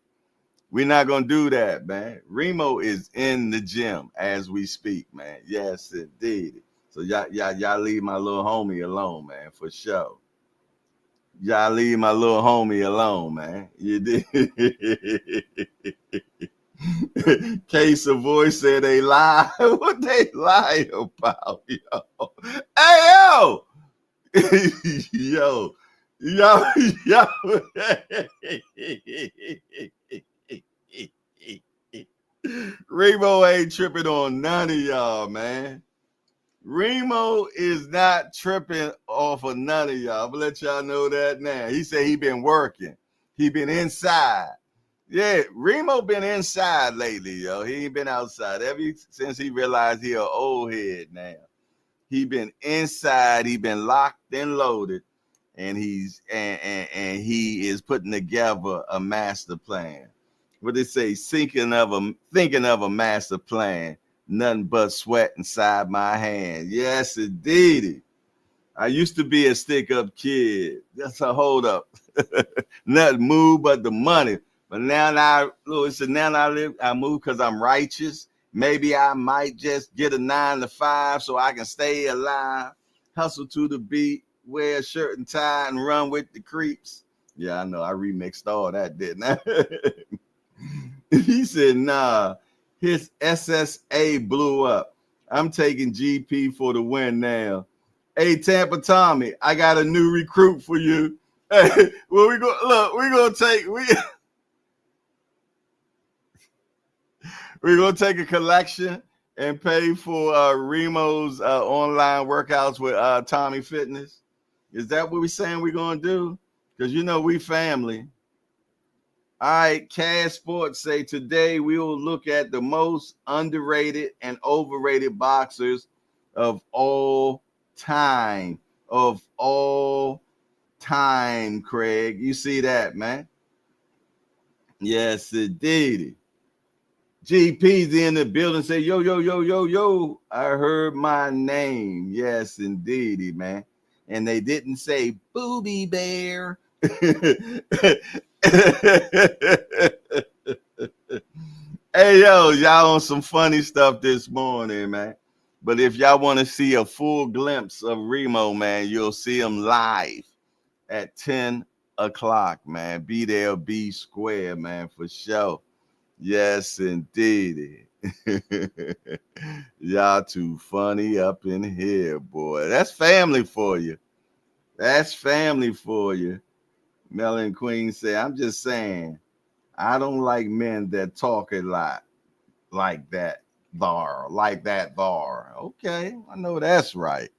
We're not gonna do that, man. Remo is in the gym as we speak, man. Yes, indeed. So y'all leave my little homie alone, man, for sure. Y'all leave my little homie alone, man. You did. Case of voice said they lie. What they lie about, yo? Hey, yo! yo, yo. Remo ain't tripping on none of y'all, man. Remo is not tripping off of none of y'all. I'm gonna let y'all know that now. He said he been working. He been inside. Yeah, Remo been inside lately, yo. He ain't been outside ever since he realized he an old head now. He been inside. He been locked and loaded, and he is putting together a master plan. What they say, thinking of a master plan. Nothing but sweat inside my hand. Yes, indeed. I used to be a stick-up kid. That's a hold up. Nothing move but the money. But now I move because I'm righteous. Maybe I might just get a 9 to 5 so I can stay alive. Hustle to the beat, wear a shirt and tie, and run with the creeps. Yeah, I know. I remixed all that, didn't I? He said, nah. His SSA blew up. I'm taking GP for the win now. Hey, Tampa Tommy, I got a new recruit for you. Hey, well, we're gonna take a collection and pay for Remo's online workouts with Tommy Fitness. Is that what we're saying we're gonna do? Because you know we family. All right, Cash Sports say today we will look at the most underrated and overrated boxers of all time. Craig. You see that, man? Yes, indeed. GP's in the building. Say, yo, yo, yo, yo, yo. I heard my name. Yes, indeed, man. And they didn't say Booby Bear. Hey, yo, y'all on some funny stuff this morning, man. But if y'all want to see a full glimpse of Remo, man, you'll see him live at 10 o'clock, man. Be there, be square, man, for sure. Yes, indeed. Y'all too funny up in here, boy. That's family for you. That's family for you. Melon Queen say, I'm just saying, I don't like men that talk a lot like that, Thar. Okay, I know that's right.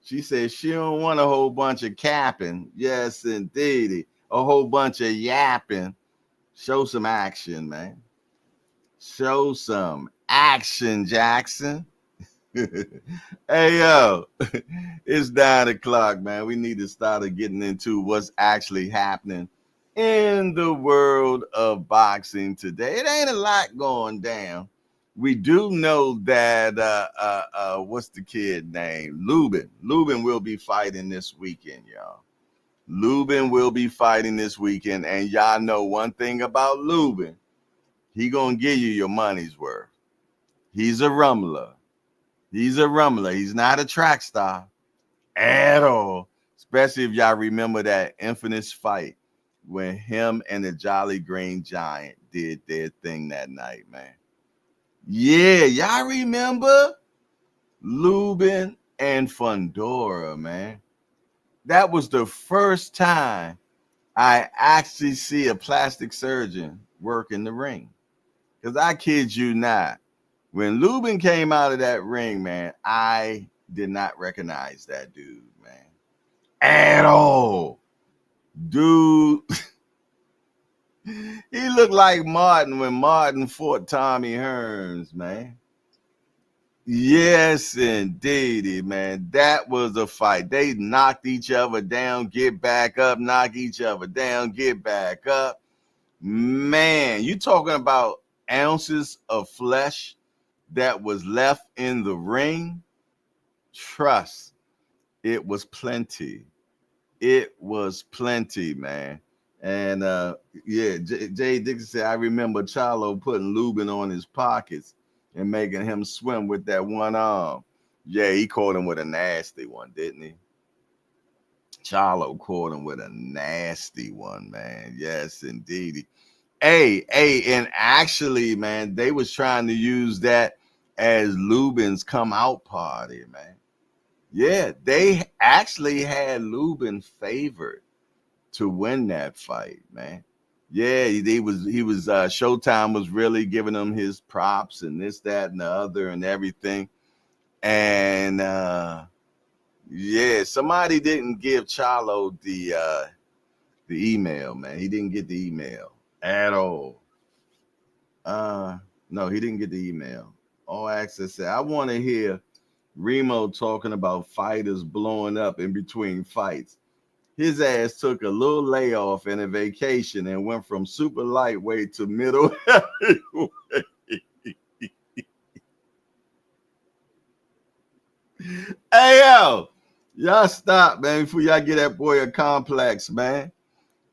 She says she don't want a whole bunch of capping. Yes, indeed. A whole bunch of yapping. Show some action, man. Show some action, Jackson. Hey, yo, it's 9 o'clock, man. We need to start getting into what's actually happening in the world of boxing today. It ain't a lot going down. We do know that, what's the kid name? Lubin. Lubin will be fighting this weekend, y'all. Lubin will be fighting this weekend, and y'all know one thing about Lubin. He gonna give you your money's worth. He's a rumbler. He's not a track star at all. Especially if y'all remember that infamous fight when him and the Jolly Green Giant did their thing that night, man. Yeah, y'all remember Lubin and Fundora, man. That was the first time I actually see a plastic surgeon work in the ring. Because I kid you not, when Lubin came out of that ring, man, I did not recognize that dude, man, at all. Dude, he looked like Martin when Martin fought Tommy Hearns, man. Yes, indeed, man. That was a fight. They knocked each other down, get back up, knock each other down, get back up. Man, you talking about ounces of flesh that was left in the ring? Trust, it was plenty. It was plenty, man. And yeah, Jay Dixon said, I remember Charlo putting Lubin on his pockets and making him swim with that one arm. Yeah, he caught him with a nasty one, didn't he? Charlo caught him with a nasty one, man. Yes, indeed. Hey, and actually, man, they was trying to use that as Lubin's come out party, man. Yeah, they actually had Lubin favored to win that fight, man. Yeah, he was Showtime was really giving him his props and this, that, and the other and everything. And yeah, somebody didn't give Charlo the email, man. He didn't get the email at all. No, he didn't get the email. All Access said, I want to hear Remo talking about fighters blowing up in between fights. His ass took a little layoff and a vacation and went from super lightweight to middle heavyweight. Hey, yo, y'all stop, man, before y'all get that boy a complex, man.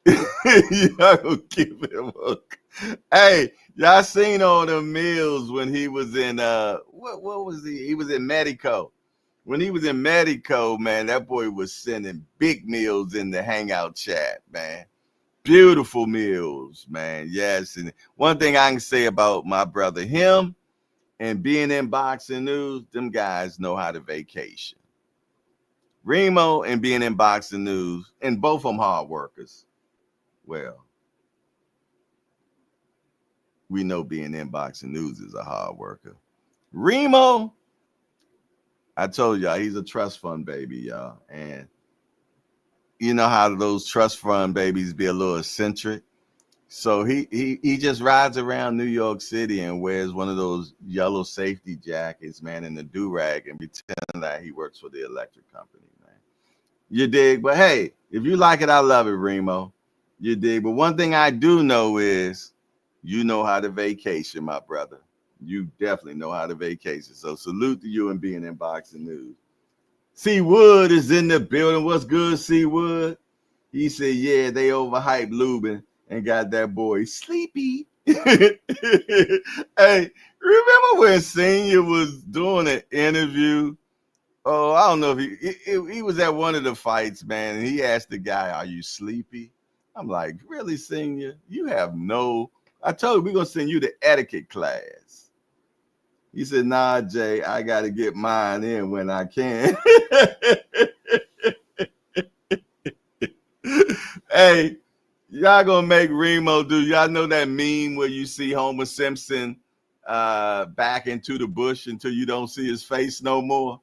Y'all gonna give him a... Hey, y'all seen all the meals when he was in, what was he? He was in Medico. When he was in Medico, man, that boy was sending big meals in the Hangout chat, man. Beautiful meals, man. Yes. And one thing I can say about my brother, him and being in boxing news, them guys know how to vacation. Remo and being in boxing news, and both of them hard workers. Well, we know being in boxing news is a hard worker. Remo, I told y'all, he's a trust fund baby, y'all. And you know how those trust fund babies be a little eccentric. So he just rides around New York City and wears one of those yellow safety jackets, man, and the do-rag and pretend that he works for the electric company, man. You dig? But hey, if you like it, I love it, Remo. You dig? But one thing I do know is you know how to vacation, my brother. You definitely know how to vacation. So salute to you and being in boxing news. C Wood is in the building. What's good, C Wood? He said, yeah, they overhyped Lubin and got that boy sleepy. Hey, remember when Senior was doing an interview? Oh, I don't know if he was at one of the fights, man, and he asked the guy, are you sleepy? I'm like, really, Senior? You have no... I told you we're going to send you the etiquette class. He said, nah, Jay, I got to get mine in when I can. Hey, y'all going to make Remo do... Y'all know that meme where you see Homer Simpson back into the bush until you don't see his face no more?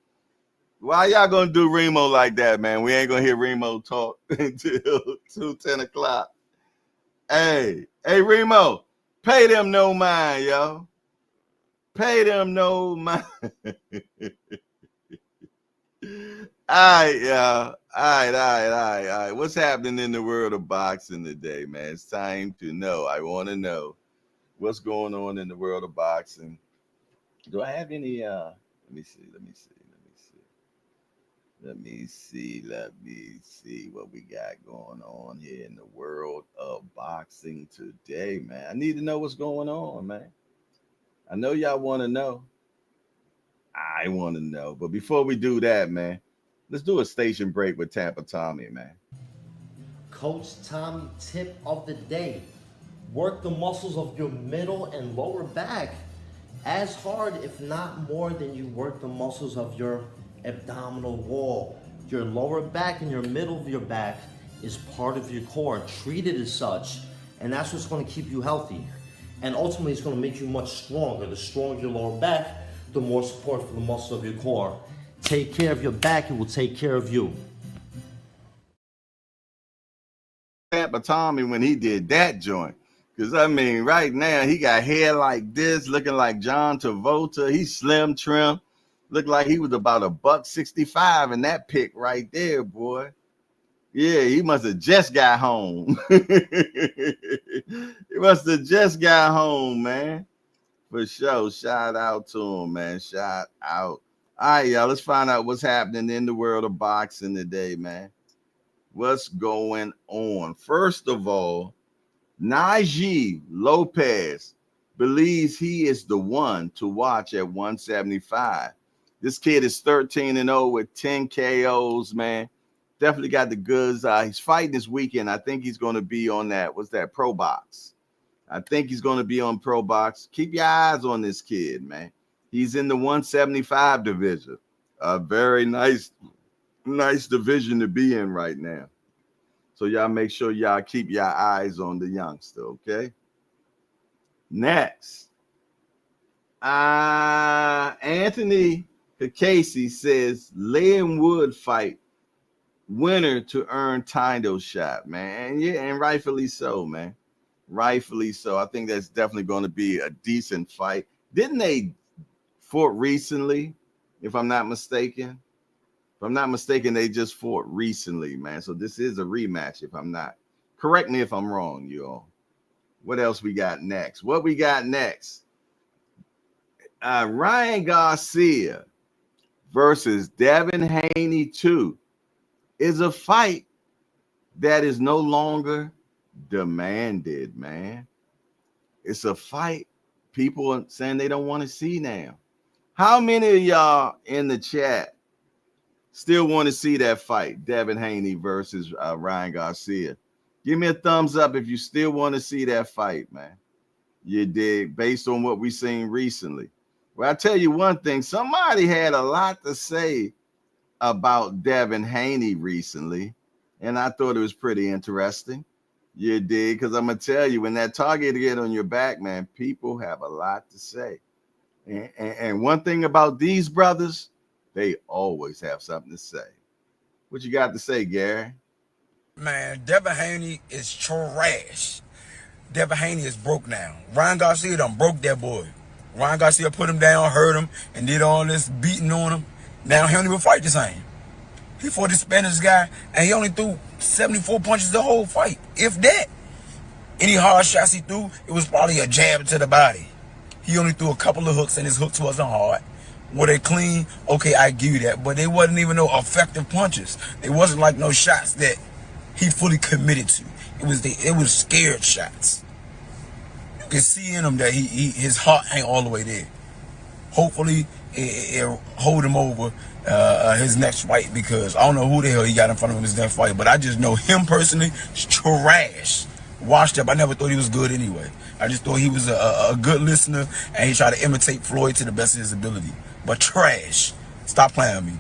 Why y'all going to do Remo like that, man? We ain't going to hear Remo talk until 10 o'clock. Hey, Remo, pay them no mind, yo. Pay them no mind. All right, y'all. All right. What's happening in the world of boxing today, man? It's time to know. I want to know what's going on in the world of boxing. Do I have any? Let me see what we got going on here in the world of boxing today, man. I need to know what's going on, man. I know y'all want to know. I want to know. But before we do that, man, let's do a station break with Tampa Tommy, man. Coach Tommy tip of the day. Work the muscles of your middle and lower back as hard, if not more, than you work the muscles of your abdominal wall. Your lower back and your middle of your back is part of your core. Treat it as such, and that's what's going to keep you healthy. And ultimately, it's going to make you much stronger. The stronger your lower back, the more support for the muscles of your core. Take care of your back, it will take care of you. Tampa Tommy when he did that joint. Because, I mean, right now, he got hair like this, looking like John Travolta. He's slim, trim. Looked like he was about $165 in that pic right there, boy. Yeah, he must have just got home. He must have just got home, man. For sure. Shout out to him, man. Shout out. All right, y'all. Let's find out what's happening in the world of boxing today, man. What's going on? First of all, Najee Lopez believes he is the one to watch at 175. This kid is 13-0 with 10 KOs, man. Definitely got the goods. He's fighting this weekend. I think he's going to be on that. What's that? Pro Box. I think he's going to be on Pro Box. Keep your eyes on this kid, man. He's in the 175 division. A very nice division to be in right now. So y'all make sure y'all keep your eyes on the youngster, okay? Next, Anthony Casey says Leon Wood fight winner to earn title shot, man. And yeah, and rightfully so, man. Rightfully so. I think that's definitely going to be a decent fight. Didn't they fought recently, if I'm not mistaken? If I'm not mistaken, they just fought recently, man. So this is a rematch, if I'm not. Correct me if I'm wrong, you all. What else we got next? What we got next? Ryan Garcia versus Devin Haney 2 is a fight that is no longer demanded, man. It's a fight people are saying they don't want to see now. How many of y'all in the chat still want to see that fight, Devin Haney versus Ryan Garcia? Give me a thumbs up if you still want to see that fight, man. You dig, based on what we've seen recently. Well, I tell you one thing, somebody had a lot to say about Devin Haney recently, and I thought it was pretty interesting. You dig, because I'm going to tell you, when that target get on your back, man, people have a lot to say. And one thing about these brothers, they always have something to say. What you got to say, Gary? Man, Devin Haney is trash. Devin Haney is broke now. Ryan Garcia done broke that boy. Ryan Garcia put him down, hurt him, and did all this beating on him. Now he don't even fight the same. He fought this Spanish guy, and he only threw 74 punches the whole fight, if that. Any hard shots he threw, it was probably a jab to the body. He only threw a couple of hooks, and his hooks wasn't hard. Were they clean? Okay, I give you that. But they wasn't even no effective punches. It wasn't like no shots that he fully committed to. It was scared shots. You can see in him that his heart ain't all the way there. Hopefully, it'll hold him over his next fight, because I don't know who the hell he got in front of him his next fight, but I just know him personally is trash. Washed up. I never thought he was good anyway. I just thought he was a good listener, and he tried to imitate Floyd to the best of his ability. But trash. Stop playing with me.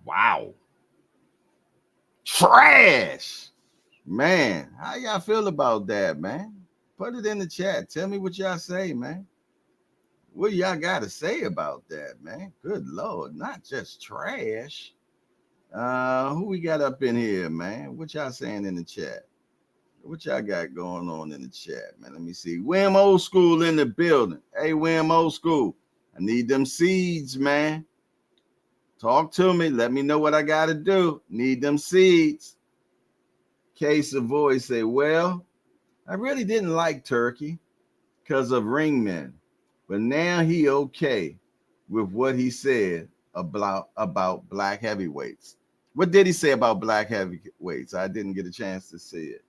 Wow. Trash. Man, how y'all feel about that, man? Put it in the chat. Tell me what y'all say, man. What y'all got to say about that, man? Good Lord, not just trash. Who we got up in here, man? What y'all saying in the chat? What y'all got going on in the chat, man? Let me see. Wham Old School in the building. Hey, Wham Old School. I need them seeds, man. Talk to me. Let me know what I got to do. Need them seeds. Case of voice say, well, I really didn't like Turkey because of Ringman, but now he okay with what he said about black heavyweights. What did he say about black heavyweights? I didn't get a chance to see it.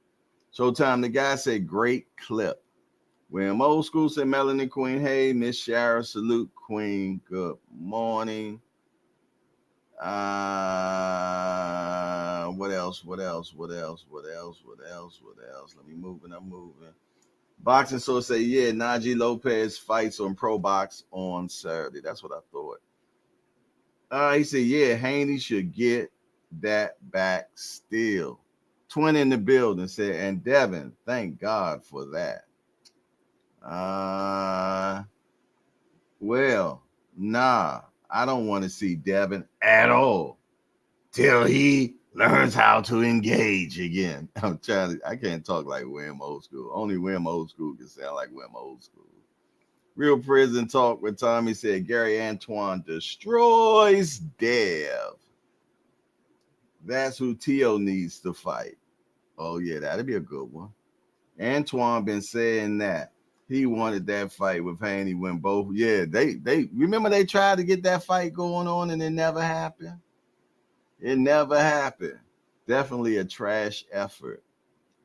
Showtime, the guy said, great clip. When Old School said, Melanie Queen, hey, Miss Shara, salute Queen, good morning. What else? Let me moving. I'm moving. Boxing Source say, yeah, Najee Lopez fights on Pro Box on Saturday. That's what I thought. He said, yeah, Haney should get that back still. Twin in the building said, and Devin, thank God for that. Well, nah, I don't want to see Devin at all till he learns how to engage again. I can't talk like Wham Old School. Only Wham Old School can sound like Wham Old School. Real Prison Talk with Tommy said, Gary Antoine destroys Dev. That's who Teo needs to fight. Oh, yeah, that'd be a good one. Antoine been saying that. He wanted that fight with Haney when both, yeah, they remember they tried to get that fight going on and it never happened. It never happened. Definitely a trash effort.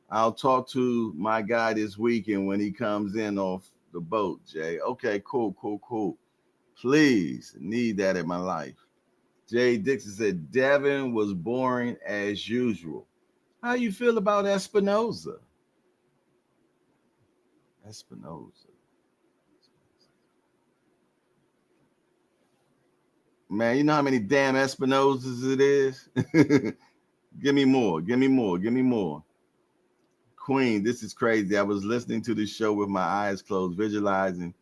I'll talk to my guy this weekend when he comes in off the boat, Jay. Okay, cool. Please, need that in my life. Jay Dixon said Devin was boring as usual. How you feel about Espinoza? Espinoza. Man, you know how many damn Espinozas it is? Give me more. Queen, this is crazy. I was listening to this show with my eyes closed, visualizing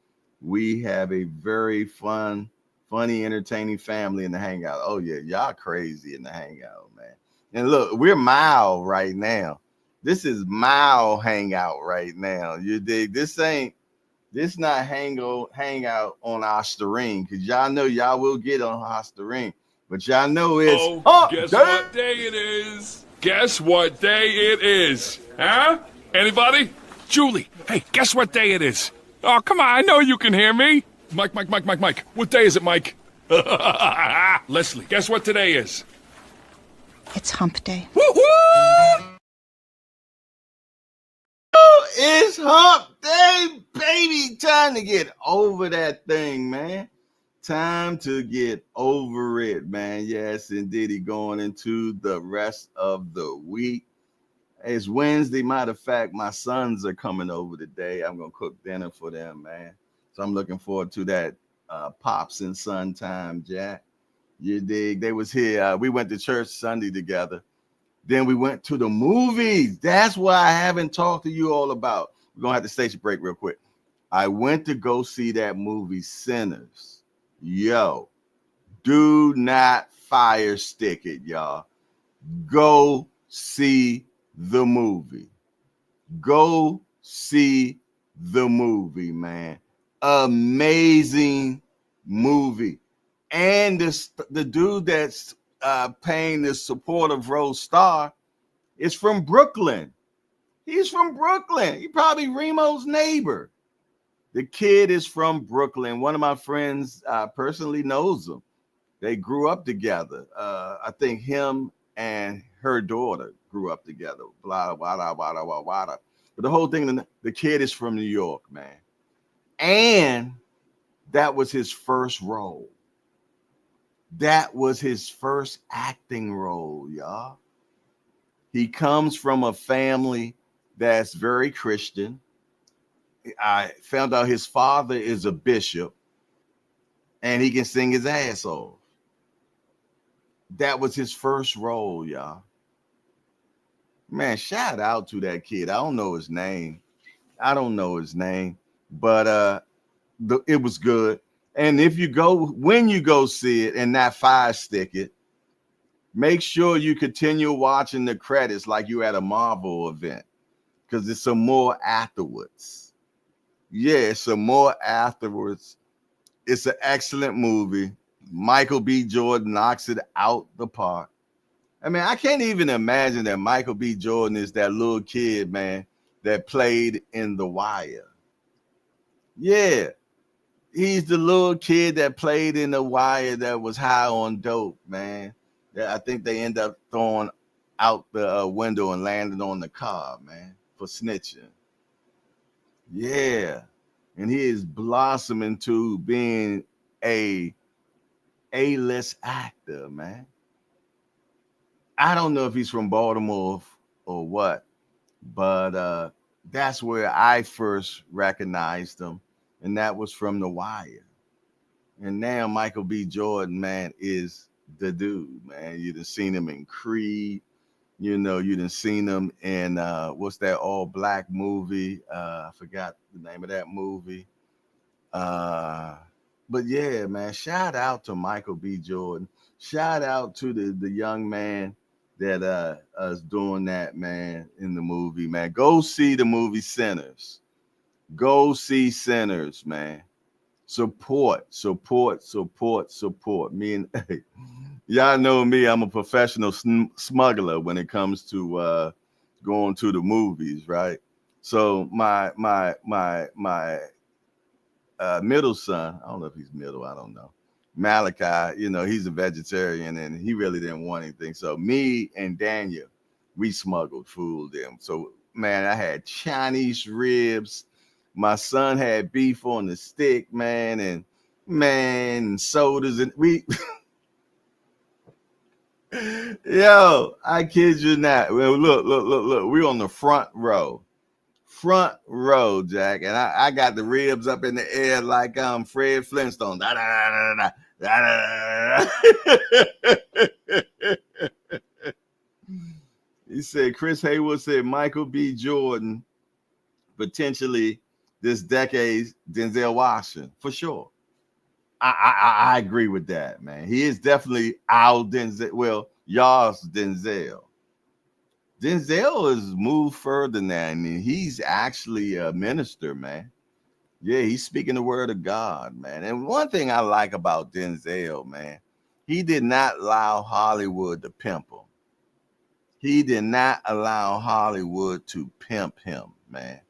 we have a very funny, entertaining family in the hangout. Oh, yeah, y'all crazy in the hangout, man. And look, we're mild right now. This is mild hangout right now. You dig? This not hangout on Osterine, because y'all know y'all will get on Osterine. But y'all know it's guess what day it is? Guess what day it is? Huh? Anybody? Julie, hey, guess what day it is? Oh, come on, I know you can hear me. Mike. What day is it, Mike? Leslie, guess what today is? It's hump day. Woo-hoo! It's hump day, baby. Time to get over that thing, man. Time to get over it, man. Yes, indeed. Going into the rest of the week. It's Wednesday. Matter of fact, my sons are coming over today. I'm going to cook dinner for them, man. So I'm looking forward to that pops and son time, Jack. You dig? They was here. We went to church Sunday together. Then we went to the movies. That's what I haven't talked to you all about. We're going to have to station break real quick. I went to go see that movie, Sinners. Yo, do not fire stick it, y'all. Go see the movie. Go see the movie, man. Amazing movie. And the dude that's paying the supportive role star is from Brooklyn. He's from Brooklyn. He probably Remo's neighbor. The kid is from Brooklyn. One of my friends personally knows him. They grew up together. I think him and her daughter grew up together. Blah, blah, blah, blah, blah, blah. But the whole thing, the kid is from New York, man. And that was his first role. That was his first acting role, y'all. He comes from a family that's very Christian. I found out his father is a bishop and he can sing his ass off. That was his first role, y'all. Man, shout out to that kid. I don't know his name, but it was good. And when you go see it and not fire stick it, make sure you continue watching the credits like you at a Marvel event, because there's some more afterwards. Yeah, some more afterwards. It's an excellent movie. Michael B. Jordan knocks it out the park. I mean, I can't even imagine that Michael B. Jordan is that little kid, man, that played in The Wire. Yeah, he's the little kid that played in The Wire that was high on dope, man. I think they end up throwing out the window and landing on the car, man, for snitching. Yeah, and he is blossoming to being a A-list actor, man. I don't know if he's from Baltimore or what, but that's where I first recognized him, and that was from The Wire. And now Michael B. Jordan, man, is the dude, man. You done seen him in Creed. You know, you done seen him in what's that all-black movie? I forgot the name of that movie. But yeah, man, shout out to Michael B. Jordan. Shout out to the young man that is doing that, man, in the movie, man. Go see the movie Sinners. Go see Sinners, man. Support. Me and y'all know me. I'm a professional smuggler when it comes to going to the movies, right? So my middle son, I don't know if he's middle, I don't know, Malachi, he's a vegetarian and he really didn't want anything. So me and Daniel, we smuggled food in. So man, I had Chinese ribs. My son had beef on the stick, man, and sodas, and we yo, I kid you not. Well, look. We're on the front row. Front row, Jack. And I got the ribs up in the air like Fred Flintstone. Da, da, da, da, da, da. He said, Chris Haywood said Michael B. Jordan, potentially this decade, Denzel Washington, for sure. I agree with that, man. He is definitely our Denzel. Well, y'all's Denzel. Denzel has moved further than that. I mean, he's actually a minister, man. Yeah, he's speaking the word of God, man. And one thing I like about Denzel, man, he did not allow Hollywood to pimp him. He did not allow Hollywood to pimp him, man.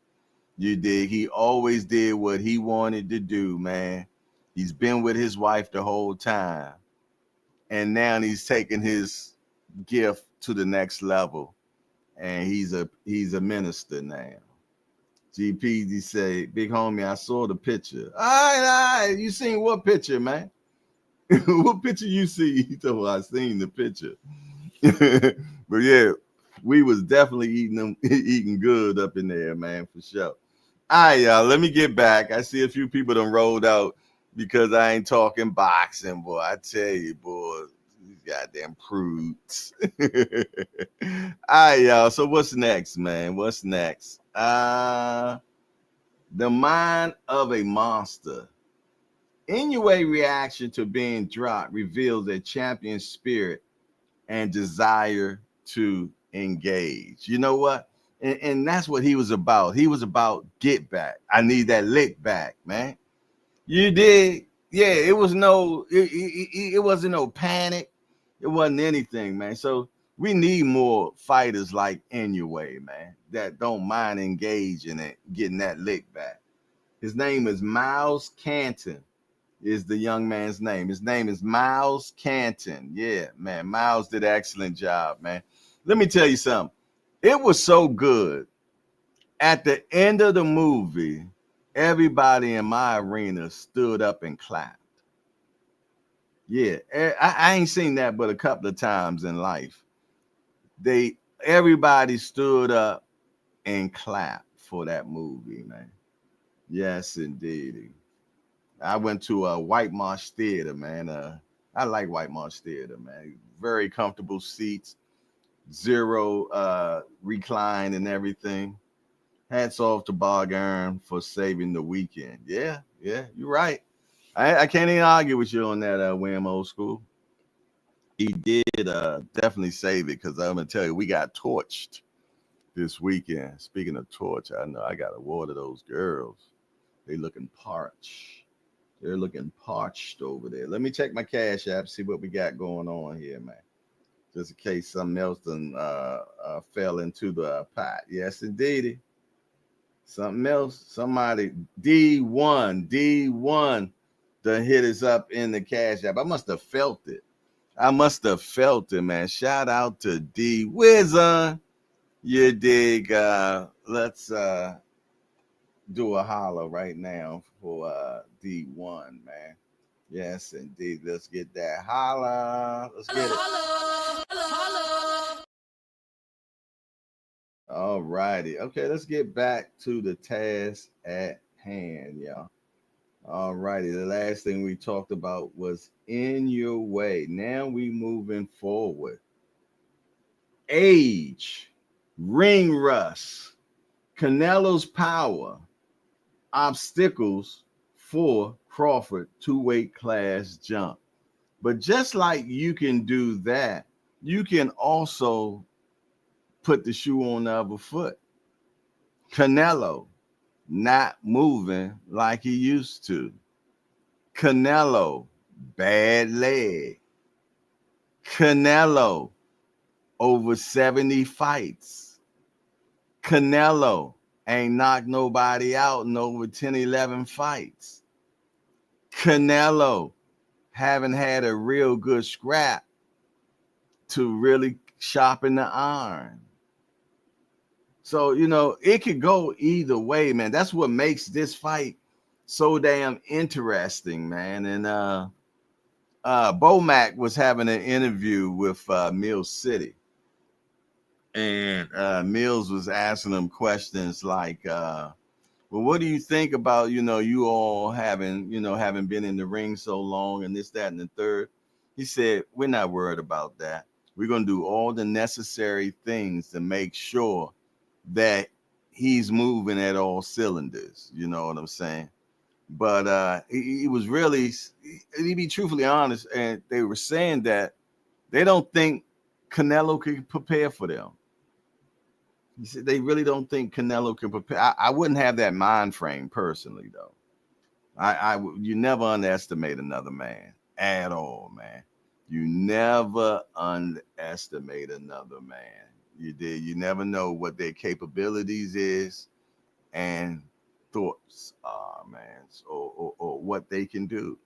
You dig? He always did what he wanted to do, man. He's been with his wife the whole time. And now he's taking his gift to the next level. And he's a minister now. GP, say, big homie, I saw the picture. All right. You seen what picture, man? What picture you see? He told me I seen the picture. But yeah, we was definitely eating good up in there, man, for sure. All right, y'all, let me get back. I see a few people done rolled out because I ain't talking boxing, boy. I tell you, boy, these goddamn prudes. All right, y'all. So what's next, man? What's next? The mind of a monster. Inoue reaction to being dropped reveals a champion spirit and desire to engage. You know what? And that's what he was about. He was about get back. I need that lick back, man. You did. Yeah, it wasn't no panic. It wasn't anything, man. So we need more fighters like Inoue, man, that don't mind engaging and getting that lick back. His name is Miles Canton. Is the young man's name. His name is Miles Canton. Yeah, man. Miles did an excellent job, man. Let me tell you something. It was so good. At the end of the movie, everybody in my arena stood up and clapped. Yeah, I ain't seen that but a couple of times in life. Everybody stood up and clapped for that movie, man. Yes, indeed. I went to a White Marsh Theater, man. I like White Marsh Theater, man. Very comfortable seats, zero recline and everything. Hats off to Bargain for saving the weekend. Yeah, you're right. I can't even argue with you on that, Wham Old School. He did definitely save it because I'm going to tell you, we got torched this weekend. Speaking of torch, I know I got to water those girls. They looking parched. They're looking parched over there. Let me check my Cash App, see what we got going on here, man. Just in case something else done fell into the pot. Yes, indeed. Something else. Somebody, D1 done hit us up in the Cash App. I must have felt it. Man. Shout out to D Wizard. You dig? Let's do a holler right now for D1, man. Yes, indeed. Let's get that holla. Let's get it. All righty. Okay, let's get back to the task at hand, y'all. All righty. The last thing we talked about was in your way. Now we moving forward. Age, ring rust, Canelo's power, obstacles for Crawford two-weight class jump. But just like you can do that, you can also put the shoe on the other foot. Canelo not moving like he used to. Canelo, bad leg. Canelo, over 70 fights. Canelo ain't knocked nobody out in over 10, 11 fights. Canelo haven't had a real good scrap to really sharpen the iron. So, it could go either way, man. That's what makes this fight so damn interesting, man. And Bomac was having an interview with Mills City. And Mills was asking him questions like, well, what do you think about, you all having been in the ring so long and this, that, and the third? He said, we're not worried about that. We're going to do all the necessary things to make sure that he's moving at all cylinders. You know what I'm saying? But he was really, to be truthfully honest, and they were saying that they don't think Canelo could prepare for them. He said they really don't think Canelo can prepare. I wouldn't have that mind frame personally, though. You never underestimate another man at all, man. You never underestimate another man. You did. You never know what their capabilities is and thoughts are, man, or what they can do.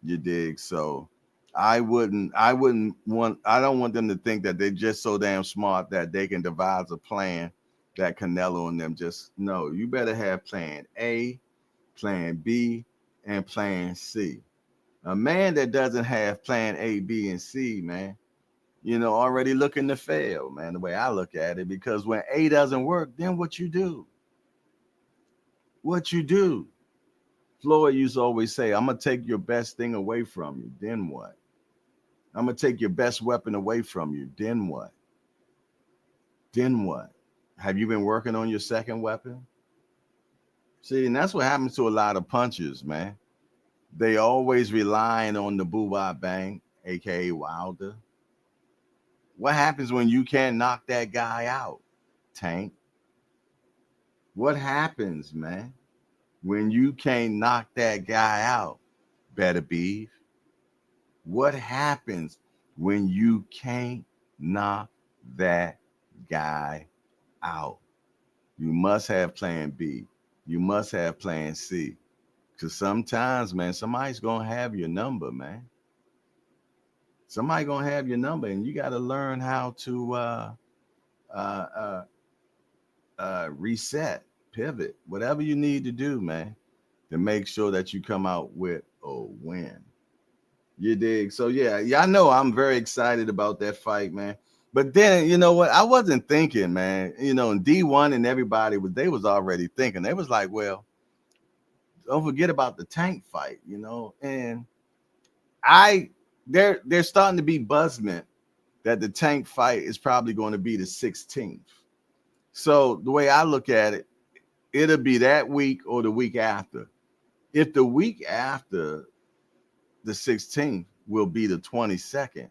You dig? So I don't want them to think that they're just so damn smart that they can devise a plan that Canelo and them just no. You better have plan A, plan B, and plan C. A man that doesn't have plan A, B, and C, man, already looking to fail, man, the way I look at it, because when A doesn't work, then what you do? What you do? Floyd used to always say, I'm going to take your best thing away from you. Then what? I'm going to take your best weapon away from you. Then what? Then what? Have you been working on your second weapon? See, and that's what happens to a lot of punchers, man. They always relying on the boo-bah bang, a.k.a. Wilder. What happens when you can't knock that guy out, Tank? What happens, man, when you can't knock that guy out, Better Beef? What happens when you can't knock that guy out? You must have plan B. You must have plan C. Because sometimes, man, somebody's going to have your number, man. Somebody going to have your number, and you got to learn how to reset, pivot, whatever you need to do, man, to make sure that you come out with a win. You dig? So, yeah, y'all know I'm very excited about that fight, man. But then, you know what? I wasn't thinking, man, and D1 and everybody, they was already thinking. They was like, well, don't forget about the Tank fight, and they're starting to be buzzment that the Tank fight is probably going to be the 16th. So the way I look at it, it'll be that week or the week after. If the week after the 16th will be the 22nd,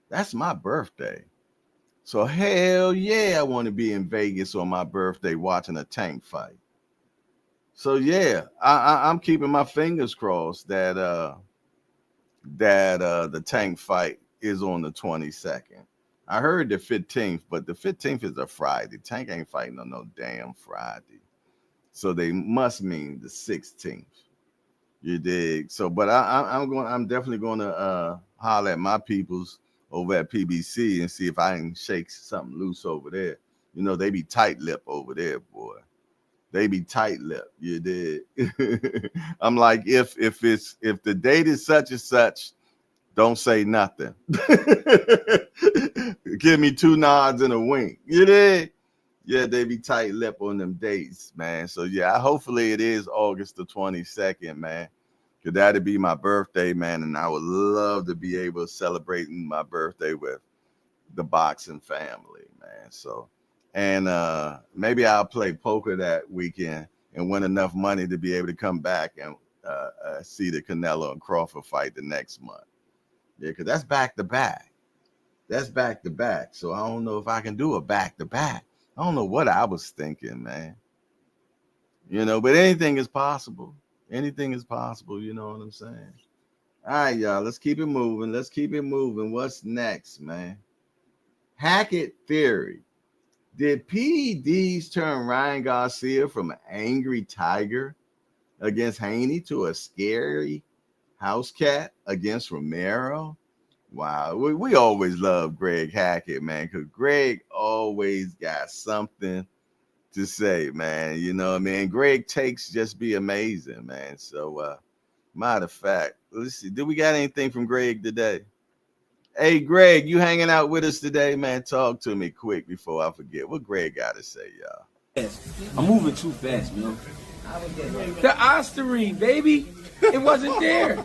that's my birthday. So hell yeah, I want to be in Vegas on my birthday watching a Tank fight. So yeah, I'm keeping my fingers crossed that the Tank fight is on the 22nd. I heard the 15th, but the 15th is a Friday. Tank ain't fighting on no damn Friday. So they must mean the 16th. You dig? So, but I'm definitely going to holler at my peoples over at PBC and see if I can shake something loose over there. They be tight-lipped over there, boy. They be tight-lipped. You did. I'm like, if the date is such and such, don't say nothing. Give me 2 nods and a wink. You did. Yeah, they be tight-lipped on them dates, man. So yeah, hopefully it is August the 22nd, man. Cause that'd be my birthday, man, and I would love to be able to celebrate my birthday with the boxing family, man. So. And maybe I'll play poker that weekend and win enough money to be able to come back and see the Canelo and Crawford fight the next month. Yeah, because that's back-to-back. That's back-to-back. So I don't know if I can do a back-to-back. I don't know what I was thinking, man. But anything is possible. Anything is possible, you know what I'm saying? All right, y'all, let's keep it moving. Let's keep it moving. What's next, man? Hackett theory. Did PEDs turn Ryan Garcia from an angry tiger against Haney to a scary House Cat against Romero. Wow, we always love Greg Hackett, man, because Greg always got something to say, man. You know what I mean? Greg takes just be amazing, man. So, matter of fact, let's see. Did we got anything from Greg today? Hey, Greg, you hanging out with us today, man? Talk to me quick before I forget. What Greg got to say, y'all? I'm moving too fast, man. The Osterine, baby. It wasn't there.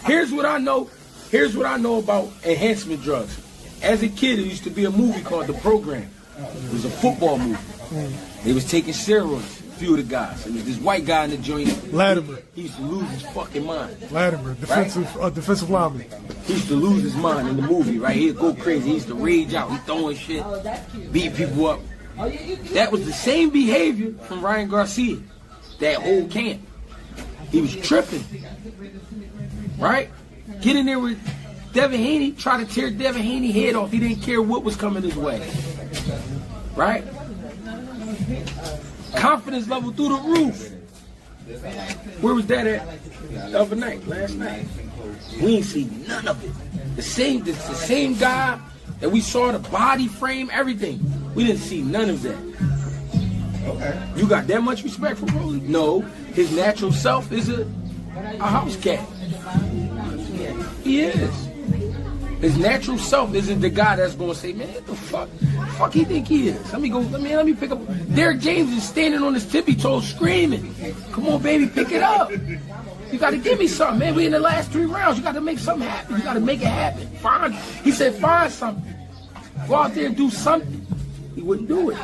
Here's what I know. Here's what I know about enhancement drugs. As a kid, there used to be a movie called The Program. It was a football movie. They was taking steroids, a few of the guys. It was this white guy in the joint. Latimer. He used to lose his fucking mind. Latimer, defensive lineman. He used to lose his mind in the movie, right? He'd go crazy. He used to rage out. He throwing shit, beat people up. That was the same behavior from Ryan Garcia. That whole camp. He was tripping. Right? Get in there with Devin Haney, try to tear Devin Haney's head off. He didn't care what was coming his way. Right? Confidence level through the roof. Where was that at the other night, last night? We ain't seen none of it. The same guy that we saw, the body frame, everything. We didn't see none of that. Okay. You got that much respect for Rolly? No. His natural self is a house cat. He is. His natural self isn't the guy that's gonna say, man, what the fuck he think he is? Let me pick up. Derek James is standing on his tippy toes screaming. Come on, baby, pick it up. You gotta give me something, man. We in the last 3 rounds. You gotta make something happen. You gotta make it happen. Find. He said, find something. Go out there and do something. He wouldn't do it.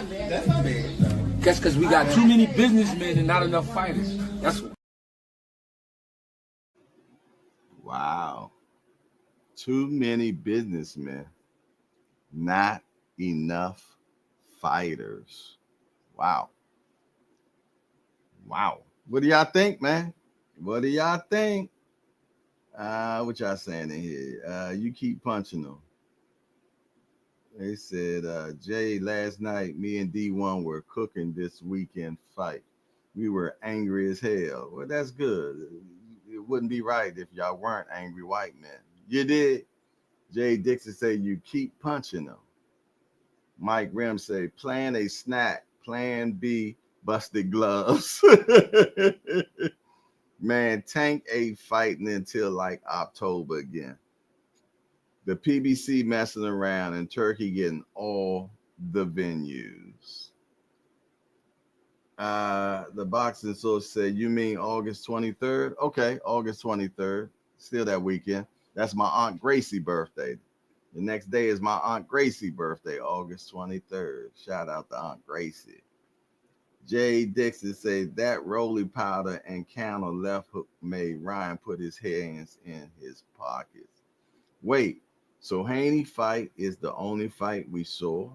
That's because we got too many businessmen and not enough fighters. That's what. Wow. Too many businessmen, not enough fighters. Wow. Wow. What do y'all think, man? What do y'all think? What y'all saying in here? You keep punching them. They said, Jay, last night, me and D1 were cooking this weekend fight. We were angry as hell. Well, that's good. It wouldn't be right if y'all weren't angry white men. You did. Jay Dixon say, you keep punching them. Mike Rim say, plan a snack. Plan B, busted gloves. Man, Tank ain't fighting until like October again. The PBC messing around and Turkey getting all the venues. The boxing source said, you mean August 23rd? Okay, August 23rd. Still that weekend. That's my Aunt Gracie birthday. The next day is my Aunt Gracie birthday, August 23rd. Shout out to Aunt Gracie. Jay Dixon said that Rolly powder and counter left hook made Ryan put his hands in his pockets. Wait, so Haney fight is the only fight we saw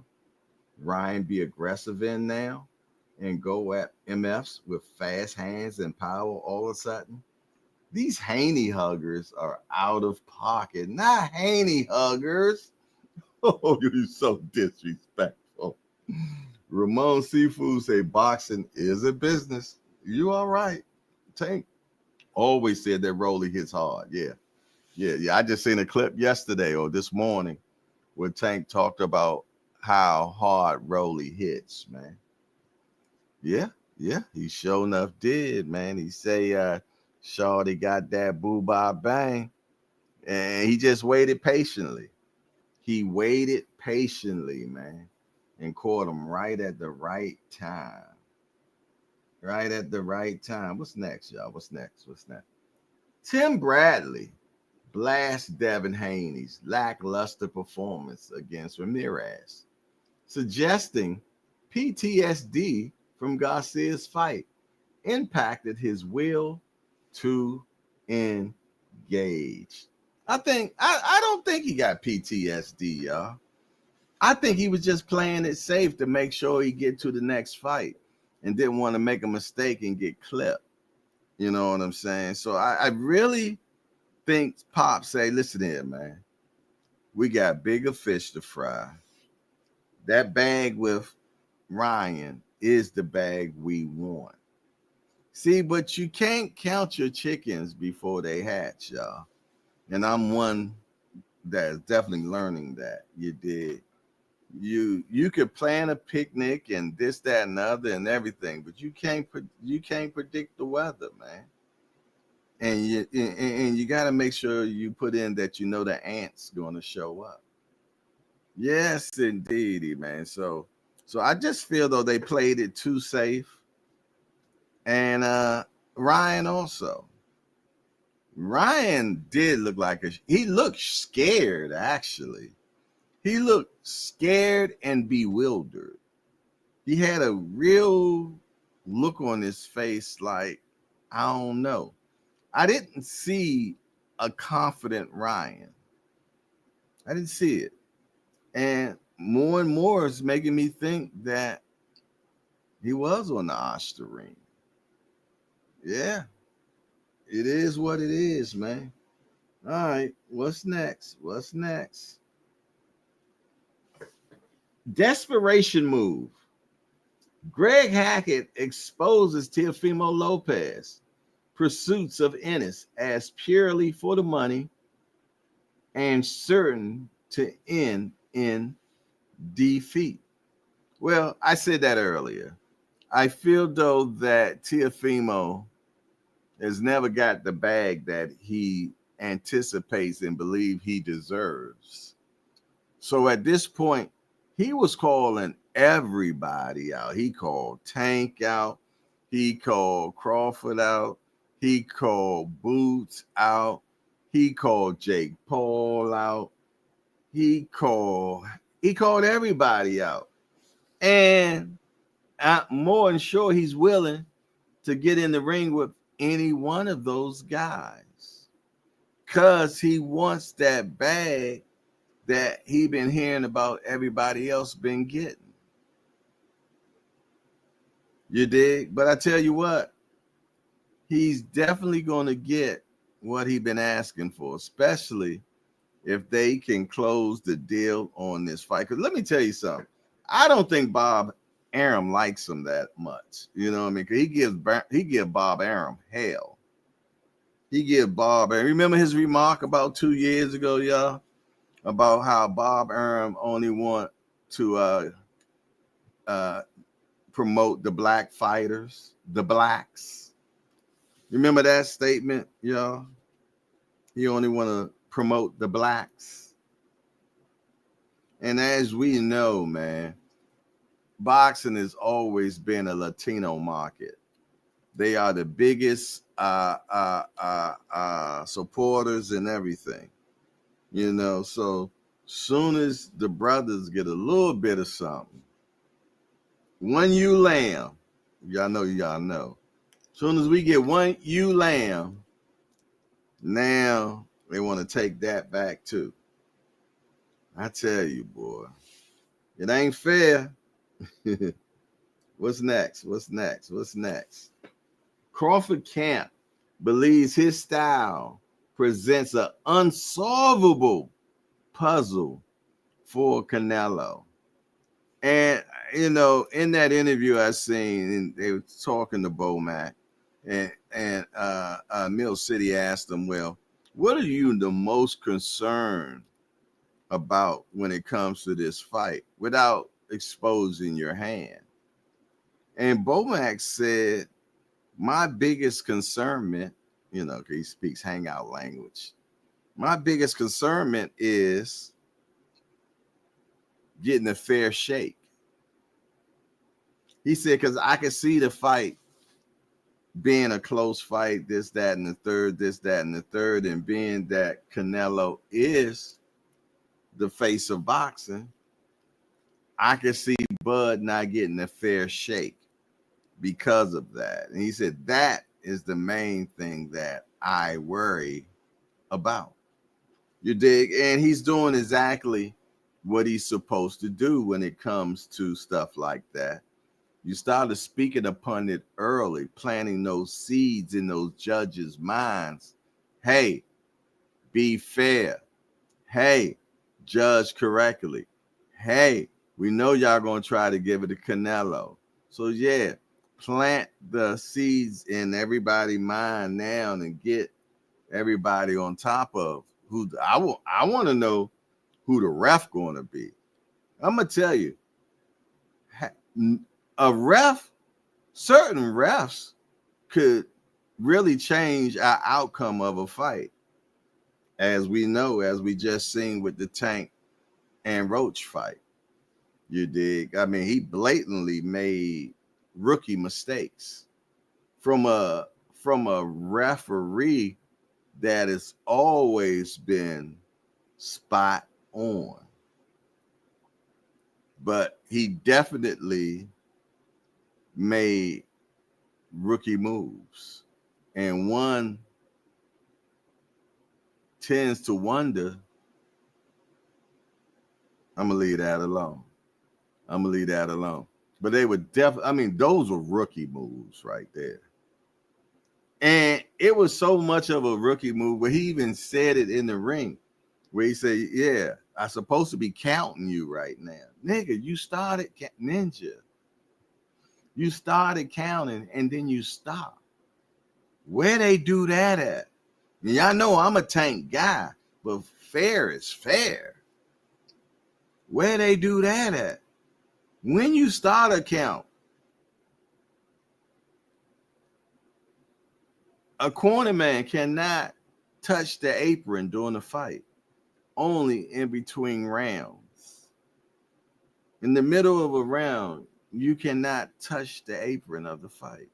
Ryan be aggressive in now and go at MFs with fast hands and power all of a sudden? These Haney huggers are out of pocket, not Haney huggers. Oh, you're so disrespectful. Ramon Seafood say boxing is a business. You all right? Tank always said that Rolly hits hard. Yeah. I just seen a clip yesterday or this morning where Tank talked about how hard Rolly hits, man. Yeah. He sure enough did, man. He say Shawty got that boo-bah bang, and he just waited patiently. He waited patiently, man, and caught him right at the right time. Right at the right time. What's next, y'all? What's next? Tim Bradley blasts Devin Haney's lackluster performance against Ramirez, suggesting PTSD from Garcia's fight impacted his will to engage. I don't think he got PTSD, y'all. I think he was just playing it safe to make sure he get to the next fight and didn't want to make a mistake and get clipped. You know what I'm saying? So I really think Pop say, listen here, man, we got bigger fish to fry. That bag with Ryan is the bag we want. See, but you can't count your chickens before they hatch, y'all. And I'm one that is definitely learning that. You did. You could plan a picnic and this, that, and the other and everything, but you can't predict the weather, man. And you got to make sure you put in that the ant's going to show up. Yes, indeedy, man. So I just feel though they played it too safe, and Ryan also. Ryan did look like he looked scared. Actually, he looked scared and bewildered. He had a real look on his face, like I don't know. I didn't see a confident Ryan. I didn't see it. And more is making me think that he was on the Osterine. Yeah, it is what it is, man. All right, what's next? What's next? Desperation move. Greg Hackett exposes Teofimo Lopez pursuits of Ennis as purely for the money and certain to end in defeat. Well, I said that earlier. I feel though that Teofimo has never got the bag that he anticipates and believe he deserves. So at this point, he was calling everybody out. He called Tank out. He called Crawford out. He called Boots out. He called Jake Paul out. He called everybody out. And I'm more than sure he's willing to get in the ring with any one of those guys because he wants that bag that he been hearing about everybody else been getting. You dig? But I tell you what, he's definitely going to get what he been asking for, especially if they can close the deal on this fight. Because let me tell you something. I don't think Bob Arum likes him that much. You know what I mean? Because he gives Bob Arum hell. He give Bob. Remember his remark about 2 years ago, y'all, about how Bob Arum only want to promote the black fighters, the blacks. Remember that statement, y'all? He only want to promote the blacks. And as we know, man, boxing has always been a Latino market. They are the biggest supporters and everything, you know. So soon as the brothers get a little bit of something, one you lamb, y'all know. Soon as we get one you lamb, now they want to take that back too. I tell you, boy, it ain't fair. What's next? Crawford Camp believes his style presents an unsolvable puzzle for Canelo. And, you know, in that interview I seen, and they were talking to Bomac, and Mill City asked him, well, what are you the most concerned about when it comes to this fight without exposing your hand? And Bomac said, my biggest concernment, you know, he speaks hangout language. My biggest concernment is getting a fair shake. He said, because I could see the fight being a close fight, this, that, and the third, and being that Canelo is the face of boxing, I could see Bud not getting a fair shake because of that. And he said, that is the main thing that I worry about. You dig? And he's doing exactly what he's supposed to do when it comes to stuff like that. You started speaking upon it early, planting those seeds in those judges' minds. Hey, be fair. Hey, judge correctly. Hey, we know y'all going to try to give it to Canelo. So, yeah, plant the seeds in everybody's mind now and get everybody on top of who I want to know who the ref going to be. I'm gonna tell you, a ref, certain refs could really change our outcome of a fight, as we know, as we just seen with the Tank and Roach fight. You dig? I mean, he blatantly made rookie mistakes from a referee that has always been spot on. But he definitely made rookie moves. And one tends to wonder. I'm going to leave that alone. But they were definitely, I mean, those were rookie moves right there. And it was so much of a rookie move where he even said it in the ring, where he said, yeah, I'm supposed to be counting you right now. Nigga, you started, Ninja. You started counting and then you stopped. Where they do that at? Y'all know I'm a Tank guy, but fair is fair. Where they do that at? When you start a count, a cornerman cannot touch the apron during the fight, only in between rounds. In the middle of a round, you cannot touch the apron of the fight.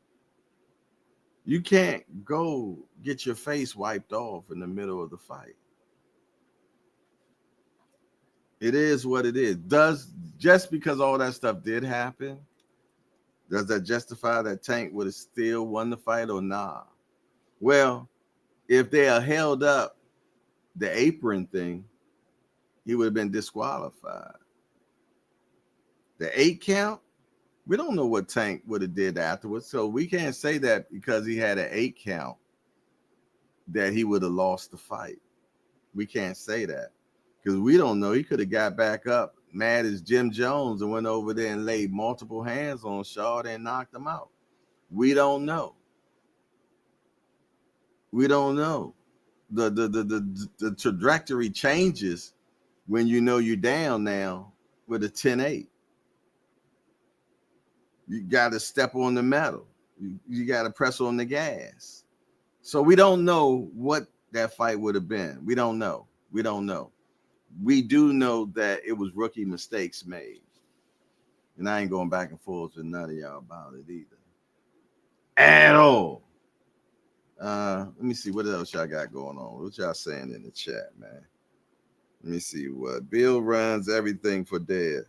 You can't go get your face wiped off in the middle of the fight. It is what it is. Just because all that stuff did happen, does that justify that Tank would have still won the fight or nah? Well, if they had held up the apron thing, he would have been disqualified. The 8 count, we don't know what Tank would have did afterwards, so we can't say that because he had an 8 count that he would have lost the fight. We can't say that because we don't know. He could have got back up mad as Jim Jones and went over there and laid multiple hands on Shaw and knocked him out. We don't know. The trajectory changes when you know you're down now with a 10-8. You got to step on the metal. You got to press on the gas. So we don't know what that fight would have been. We don't know. We do know that it was rookie mistakes made. And I ain't going back and forth with none of y'all about it either. At all. Let me see what else y'all got going on. What y'all saying in the chat, man? Let me see what. Bill runs everything for dead.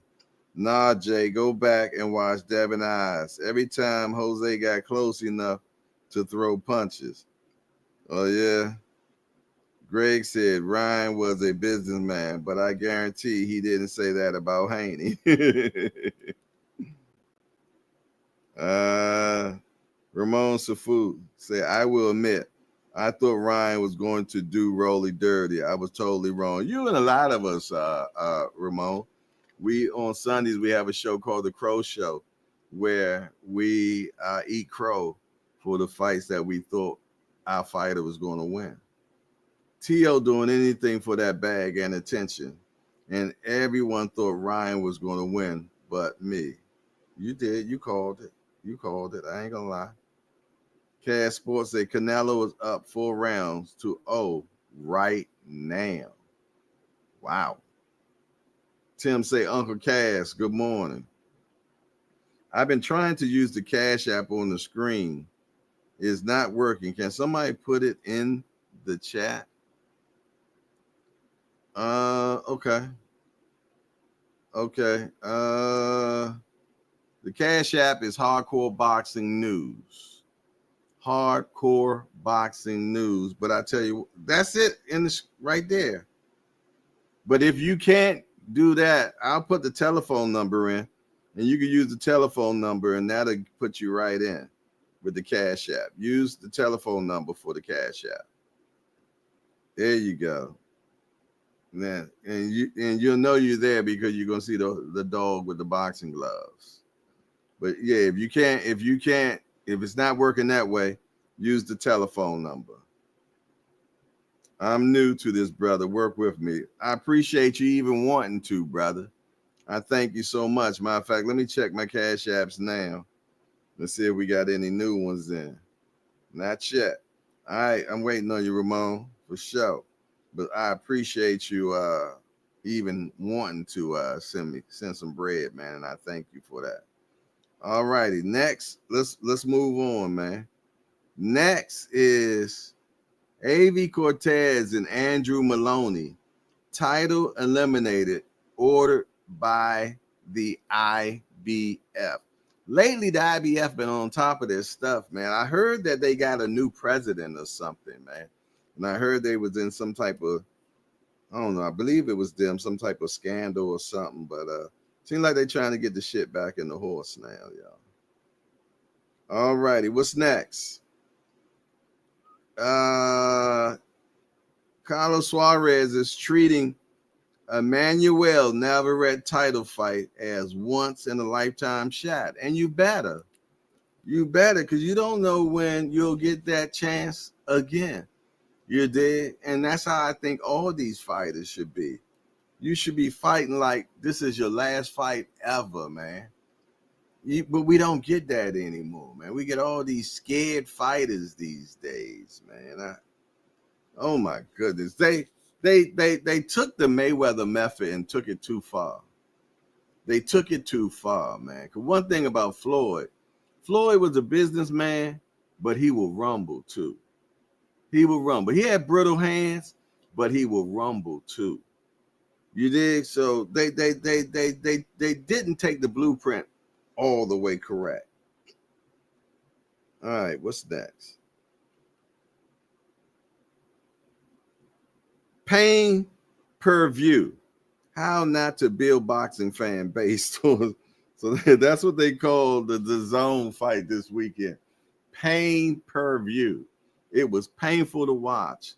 Nah, Jay, go back and watch Devin Eyes. Every time Jose got close enough to throw punches. Oh, yeah. Greg said Ryan was a businessman, but I guarantee he didn't say that about Haney. Ramon Safu said, I will admit, I thought Ryan was going to do Rolly dirty. I was totally wrong. You and a lot of us, Ramon. We on Sundays we have a show called The Crow Show, where we eat crow for the fights that we thought our fighter was going to win. T.O. doing anything for that bag and attention, and everyone thought Ryan was going to win, but me. You did. You called it. I ain't gonna lie. Cash Sports say Canelo is up 4 rounds to 0 right now. Wow. Tim say, Uncle Cash, good morning. I've been trying to use the Cash app on the screen. It's not working. Can somebody put it in the chat? Okay. The Cash app is Hardcore Boxing News. Hardcore Boxing News. But I tell you, that's it right there. But if you can't do that, I'll put the telephone number in, and you can use the telephone number, and that'll put you right in with the Cash app. Use the telephone number for the Cash app. There you go. And you'll know you're there because you're gonna see the dog with the boxing gloves. But yeah, if it's not working that way, use the telephone number. I'm new to this, brother. Work with me. I appreciate you even wanting to, brother. I thank you so much. Matter of fact, let me check my Cash Apps now. Let's see if we got any new ones in. Not yet. All right, I'm waiting on you, Ramon, for sure. But I appreciate you even wanting to send some bread, man, and I thank you for that. All righty, next, let's move on, man. Next is A.V. Cortez and Andrew Maloney. Title eliminated, ordered by the IBF. Lately, the IBF been on top of their stuff, man. I heard that they got a new president or something, man. And I heard they was in some type of, I don't know, I believe it was them, some type of scandal or something. But seems like they trying to get the shit back in the horse now, y'all. All righty, what's next? Carlos Suarez is treating Emmanuel Navarrete title fight as once in a lifetime shot. And you better, because you don't know when you'll get that chance again. You dig? And that's how I think all these fighters should be. You should be fighting like this is your last fight ever, man. But we don't get that anymore, man. We get all these scared fighters these days, man. Oh my goodness. They took the Mayweather method and took it too far. They took it too far, man. Because one thing about Floyd was a businessman, but he will rumble too. He will rumble. He had brittle hands, but he will rumble too. You dig? So they didn't take the blueprint all the way correct. All right, what's next? Pain per view. How not to build boxing fan base. So that's what they call the zone fight this weekend. Pain per view. It was painful to watch.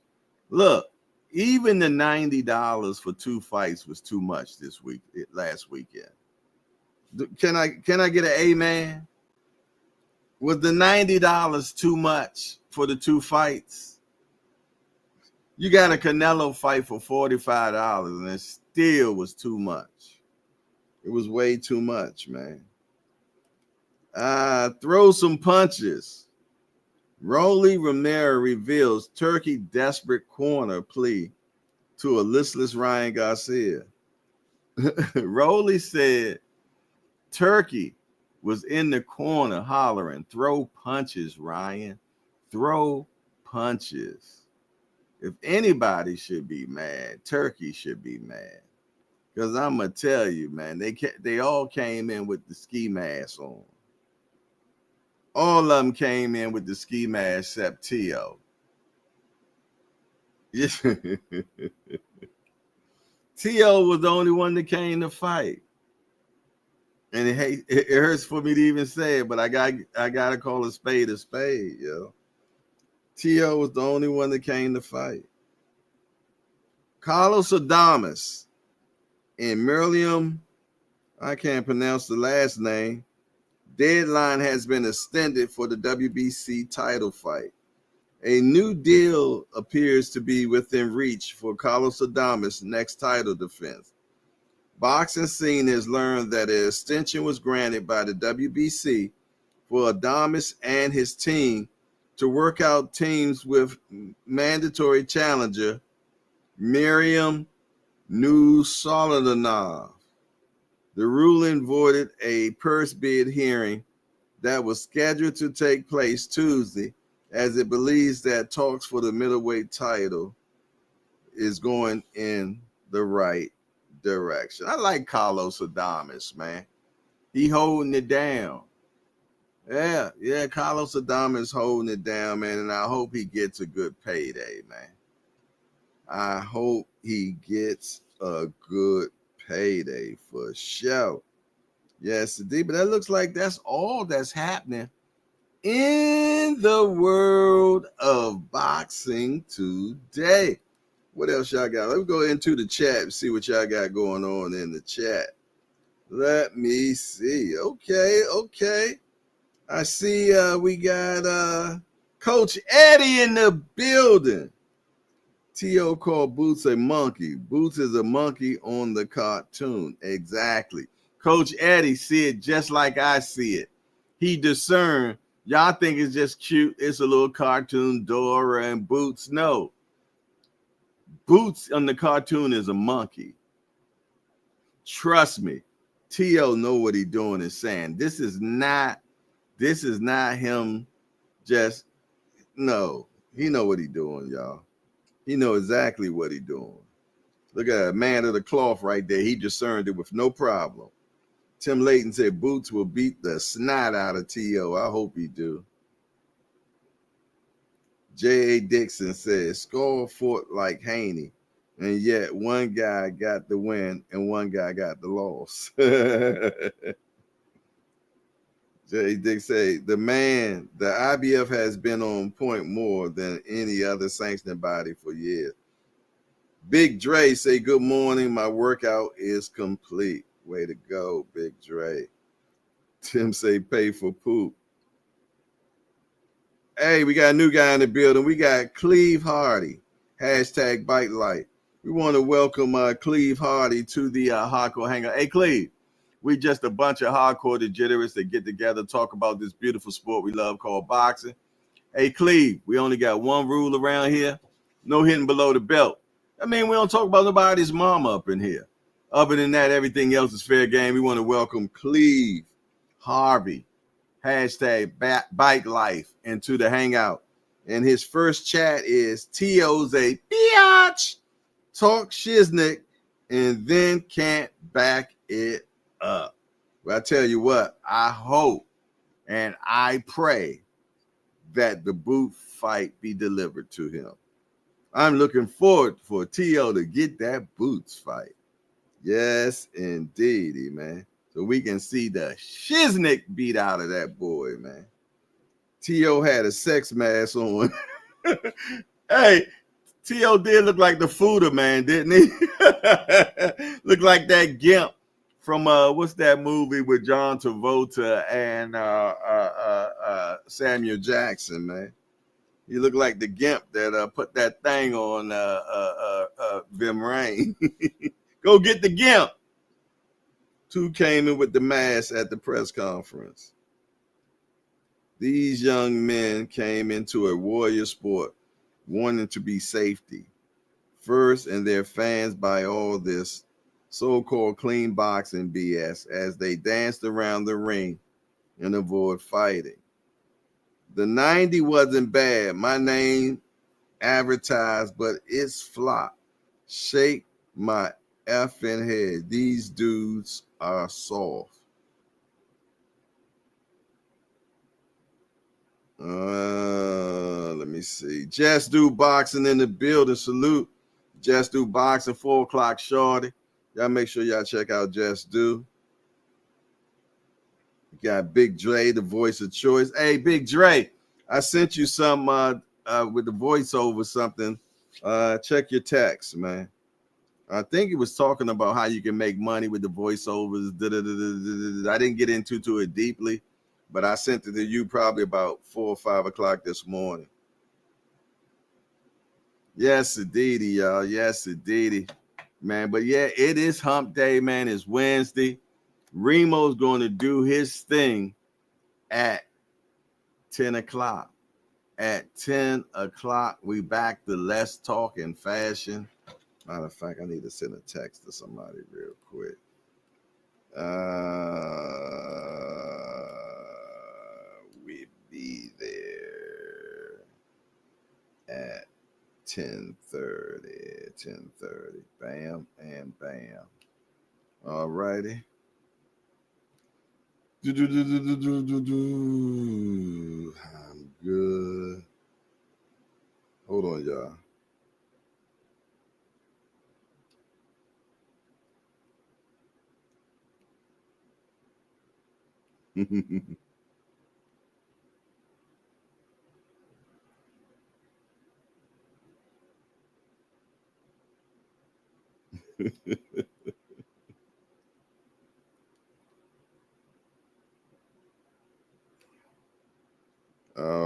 Look, even the $90 for 2 fights was too much last weekend. Can I get an amen? Was the $90 too much for the 2 fights? You got a Canelo fight for $45 and it still was too much. It was way too much, man. Throw some punches. Rolly Romero reveals Turkey desperate corner plea to a listless Ryan Garcia. Rolly said Turkey was in the corner hollering, "Throw punches, Ryan. Throw punches." If anybody should be mad, Turkey should be mad. Because I'm going to tell you, man, they all came in with the ski mask on. All of them came in with the ski mask except Teo. Teo was the only one that came to fight. And it hurts for me to even say it, but I got to call a spade, yo. Teo was the only one that came to fight. Carlos Adames and Miriam, I can't pronounce the last name, deadline has been extended for the WBC title fight. A new deal appears to be within reach for Carlos Adames' next title defense. Boxing Scene has learned that an extension was granted by the WBC for Adames and his team to work out teams with mandatory challenger Miriam Nursultanov. The ruling voided a purse bid hearing that was scheduled to take place Tuesday, as it believes that talks for the middleweight title is going in the right direction. I like Carlos Adames, man. He holding it down. Yeah, Carlos Adames holding it down, man, and I hope he gets a good payday, man. I hope he gets a good payday for sure. Yes, indeed. But that looks like that's all that's happening in the world of boxing today. What else y'all got? Let's go into the chat and see what y'all got going on in the chat. Let me see. Okay. I see we got Coach Eddie in the building. T.O. called Boots a monkey. Boots is a monkey on the cartoon. Exactly. Coach Eddie see it just like I see it. He discerned. Y'all think it's just cute. It's a little cartoon, Dora and Boots. No. Boots on the cartoon is a monkey. Trust me. T.O. know what he doing and saying. This is not him just, no. He know what he doing, y'all. He know exactly what he doing. Look at that man of the cloth right there. He discerned it with no problem. Tim Layton said Boots will beat the snot out of T.O. I hope he do. J.A. Dixon says Skull fought like Haney, and yet one guy got the win and one guy got the loss. J.A. Dixon say the IBF has been on point more than any other sanctioning body for years. Big Dre say, good morning. My workout is complete. Way to go, Big Dre. Tim say, pay for poop. Hey, we got a new guy in the building. We got Cleve Hardy. Hashtag Bike Light. We want to welcome Cleve Hardy to the Hardcore Hangout. Hey, Cleve, we just a bunch of hardcore degenerates that get together, talk about this beautiful sport we love called boxing. Hey, Cleve, we only got one rule around here. No hitting below the belt. I mean, we don't talk about nobody's mama up in here. Other than that, everything else is fair game. We want to welcome Cleve Harvey, hashtag Bike Life, into the Hangout. And his first chat is T.O.'s a biatch, talk shiznick, and then can't back it up. Well, I tell you what, I hope and I pray that the boot fight be delivered to him. I'm looking forward for T.O. to get that Boots fight. Yes, indeedy, man. So we can see the shiznick beat out of that boy, man. T.O. had a sex mask on. Hey, T.O. did look like the Fuda man, didn't he? Look like that Gimp from what's that movie with John Travolta and Samuel Jackson, man. He looked like the Gimp that put that thing on Vim Rain. Go get the Gimp. Two came in with the mask at the press conference. These young men came into a warrior sport wanting to be safety first, and they're fans by all this so-called clean boxing BS as they danced around the ring and avoid fighting. The 90 wasn't bad. My name advertised, but it's flop. Shake my effing head. These dudes are soft. Let me see. Just Do Boxing in the building. Salute. Just Do Boxing, 4 o'clock shorty. Y'all make sure y'all check out Just Do. You got Big Dre, the voice of choice. Hey, Big Dre, I sent you some with the voiceover something. Check your text, man. I think it was talking about how you can make money with the voiceovers. I didn't get into it deeply, but I sent it to you probably about 4 or 5 o'clock this morning. Yes, indeedy, y'all. Yes, indeedy, man. But yeah, it is hump day, man. It's Wednesday. Remo's going to do his thing at 10 o'clock. At 10 o'clock, we back to Let's Talk in Fashion. Matter of fact, I need to send a text to somebody real quick. We be there at 10:30. Bam and bam. All righty. I'm good. Hold on, y'all.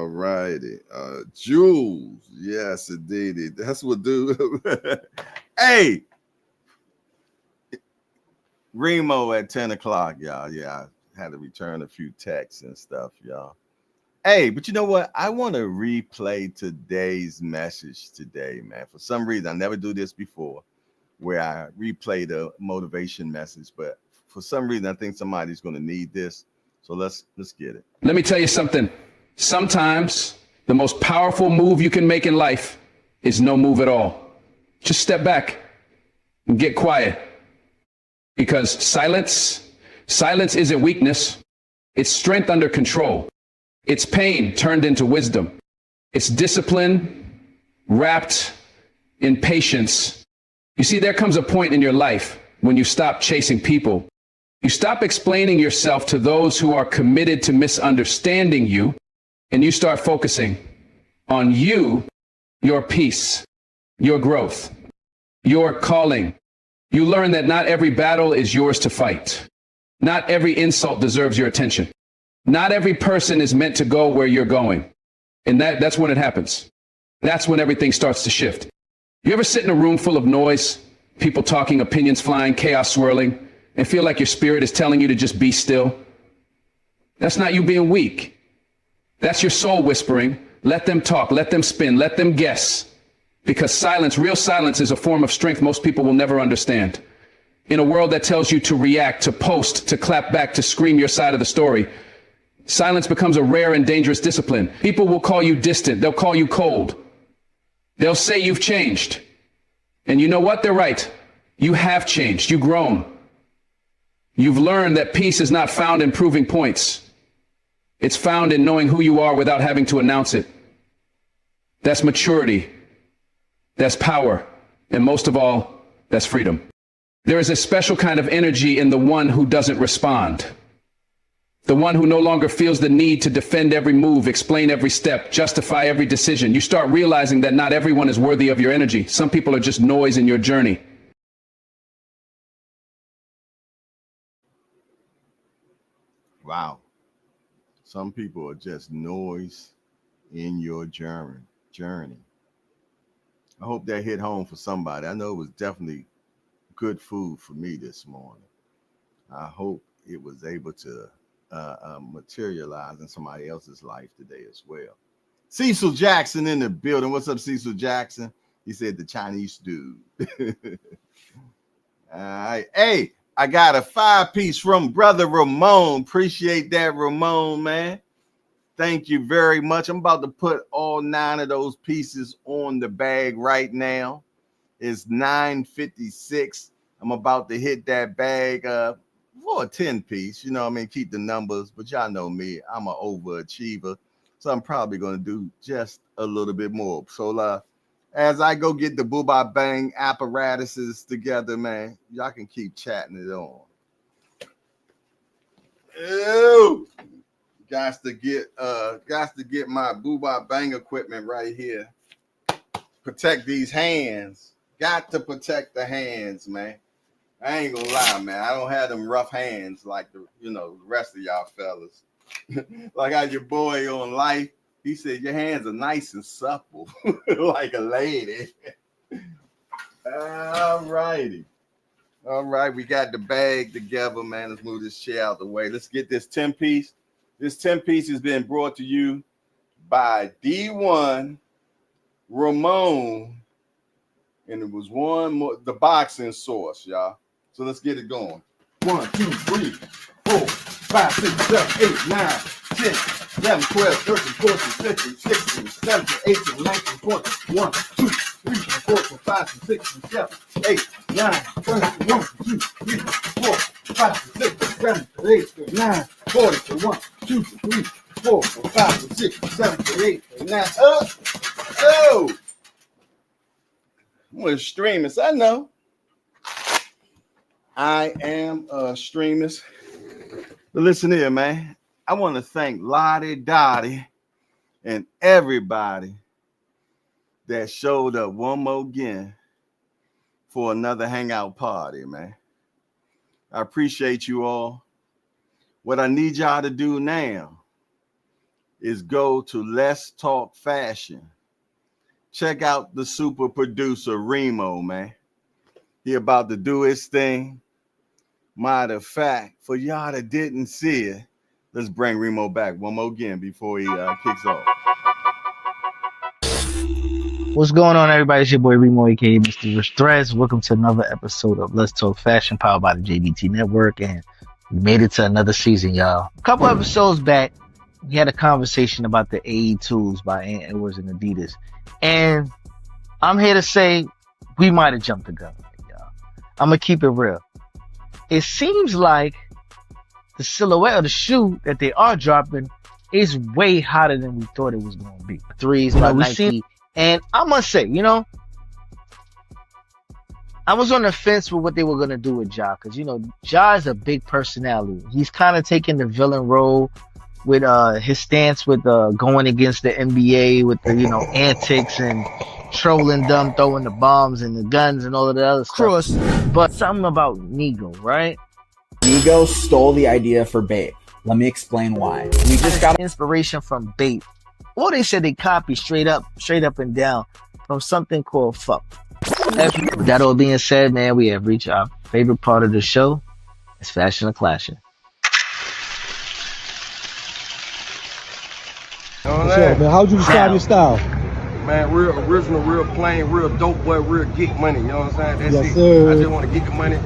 All righty. Jules. Yes, indeed. That's what do. Hey, Remo at 10 o'clock, y'all. Yeah, I had to return a few texts and stuff, y'all. Hey, but you know what? I want to replay today's message today, man. For some reason, I never do this before, where I replay the motivation message, but for some reason, I think somebody's going to need this. So let's get it. Let me tell you something. Sometimes the most powerful move you can make in life is no move at all. Just step back and get quiet. Because silence isn't weakness. It's strength under control. It's pain turned into wisdom. It's discipline wrapped in patience. You see, there comes a point in your life when you stop chasing people. You stop explaining yourself to those who are committed to misunderstanding you, and you start focusing on you, your peace, your growth, your calling. You learn that not every battle is yours to fight. Not every insult deserves your attention. Not every person is meant to go where you're going. And that's when it happens. That's when everything starts to shift. You ever sit in a room full of noise, people talking, opinions flying, chaos swirling, and feel like your spirit is telling you to just be still? That's not you being weak. That's your soul whispering. Let them talk, let them spin, let them guess. Because silence, real silence, is a form of strength most people will never understand. In a world that tells you to react, to post, to clap back, to scream your side of the story, silence becomes a rare and dangerous discipline. People will call you distant. They'll call you cold. They'll say you've changed. And you know what? They're right. You have changed. You've grown. You've learned that peace is not found in proving points. It's found in knowing who you are without having to announce it. That's maturity. That's power. And most of all, that's freedom. There is a special kind of energy in the one who doesn't respond. The one who no longer feels the need to defend every move, explain every step, justify every decision. You start realizing that not everyone is worthy of your energy. Some people are just noise in your journey. Wow. Some people are just noise in your journey. I hope that hit home for somebody. I know it was definitely good food for me this morning. I hope it was able to materialize in somebody else's life today as well. Cecil Jackson in the building. What's up, Cecil Jackson? He said the Chinese dude. All right. Hey, I got a 5-piece from Brother Ramon. Appreciate that, Ramon, man. Thank you very much. I'm about to put all 9 of those pieces on the bag right now. It's 9:56. I'm about to hit that bag for a 10-piece. You know what I mean? Keep the numbers, but y'all know me. I'm an overachiever. So I'm probably going to do just a little bit more. So as I go get the Boo-Bah Bang apparatuses together, man, y'all can keep chatting it on. Ew. Got to get my Boo-Bah Bang equipment right here. Protect these hands. Got to protect the hands, man. I ain't gonna lie, man. I don't have them rough hands like the rest of y'all fellas. Like how your boy on Life, he said your hands are nice and supple, like a lady. All righty. All right, we got the bag together, man. Let's move this chair out the way. Let's get this 10-piece. This 10-piece has been brought to you by D1 Ramon, and it was one more, the boxing source, y'all. So let's get it going. 1, 2, 3, 4, 5, 6, 7, 8, 9, 10, 11, 12, 13, 14, 15, 16, 17, 18, 19, 20, 1, 2, 3, 4, 5, 6, 7, 8, 9, 10, 1, 2, 3, 4, 5, 6, 7, 8, 9, 40, 1, 2, 3, 4, 5, 6, 7, 8, 9. Oh! I'm a streamist. I know. I am a streamist. But listen here, man. I want to thank Lottie Dottie and everybody that showed up one more again for another hangout party, man. I appreciate you all. What I need y'all to do now is go to Let's Talk Fashion. Check out the super producer Remo, man. He about to do his thing. Matter of fact, for y'all that didn't see it, let's bring Remo back one more again before he kicks off. What's going on, everybody? It's your boy Remo, aka Mr. Threads. Welcome to another episode of Let's Talk Fashion, powered by the JBT Network, and we made it to another season, y'all. A couple episodes back, we had a conversation about the AE tools by Ant Edwards and Adidas, and I'm here to say we might have jumped the gun, y'all. I'm gonna keep it real. It seems like the silhouette of the shoe that they are dropping is way hotter than we thought it was going to be. Threes by Nike. And I must say, I was on the fence with what they were going to do with Ja, because, Ja is a big personality. He's kind of taking the villain role with his stance with going against the NBA with the, antics and trolling them, throwing the bombs and the guns and all of the other stuff. But something about Nego, right? Nego stole the idea for Bape. Let me explain why. We just got inspiration from Bape. Or they said they copied straight up and down from something called Fuck. With that all being said, man, we have reached our favorite part of the show. It's Fashion or Clashing. What's up, man? How would you describe your style? Man, real original, real plain, real dope boy, real geek money, you know what I'm saying? That's yes, it. Sir. I just want to get the money,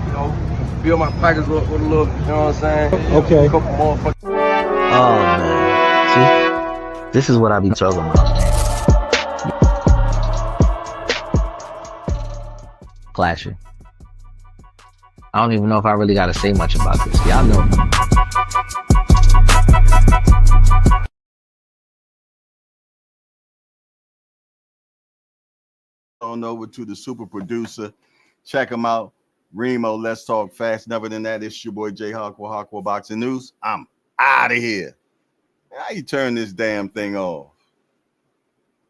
fill my pockets up with a little, you know what I'm saying? Okay. A couple more fucking... Oh, man. See? This is what I be talking about, man. Clashing. I don't even know if I really got to say much about this. Y'all know. On over to the super producer. Check him out. Remo, Let's Talk Fast. Never than that, it's your boy J Hawkwell Boxing News. I'm out of here. How you turn this damn thing off?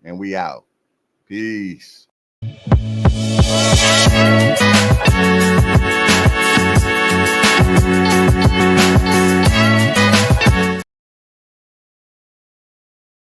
And we out. Peace.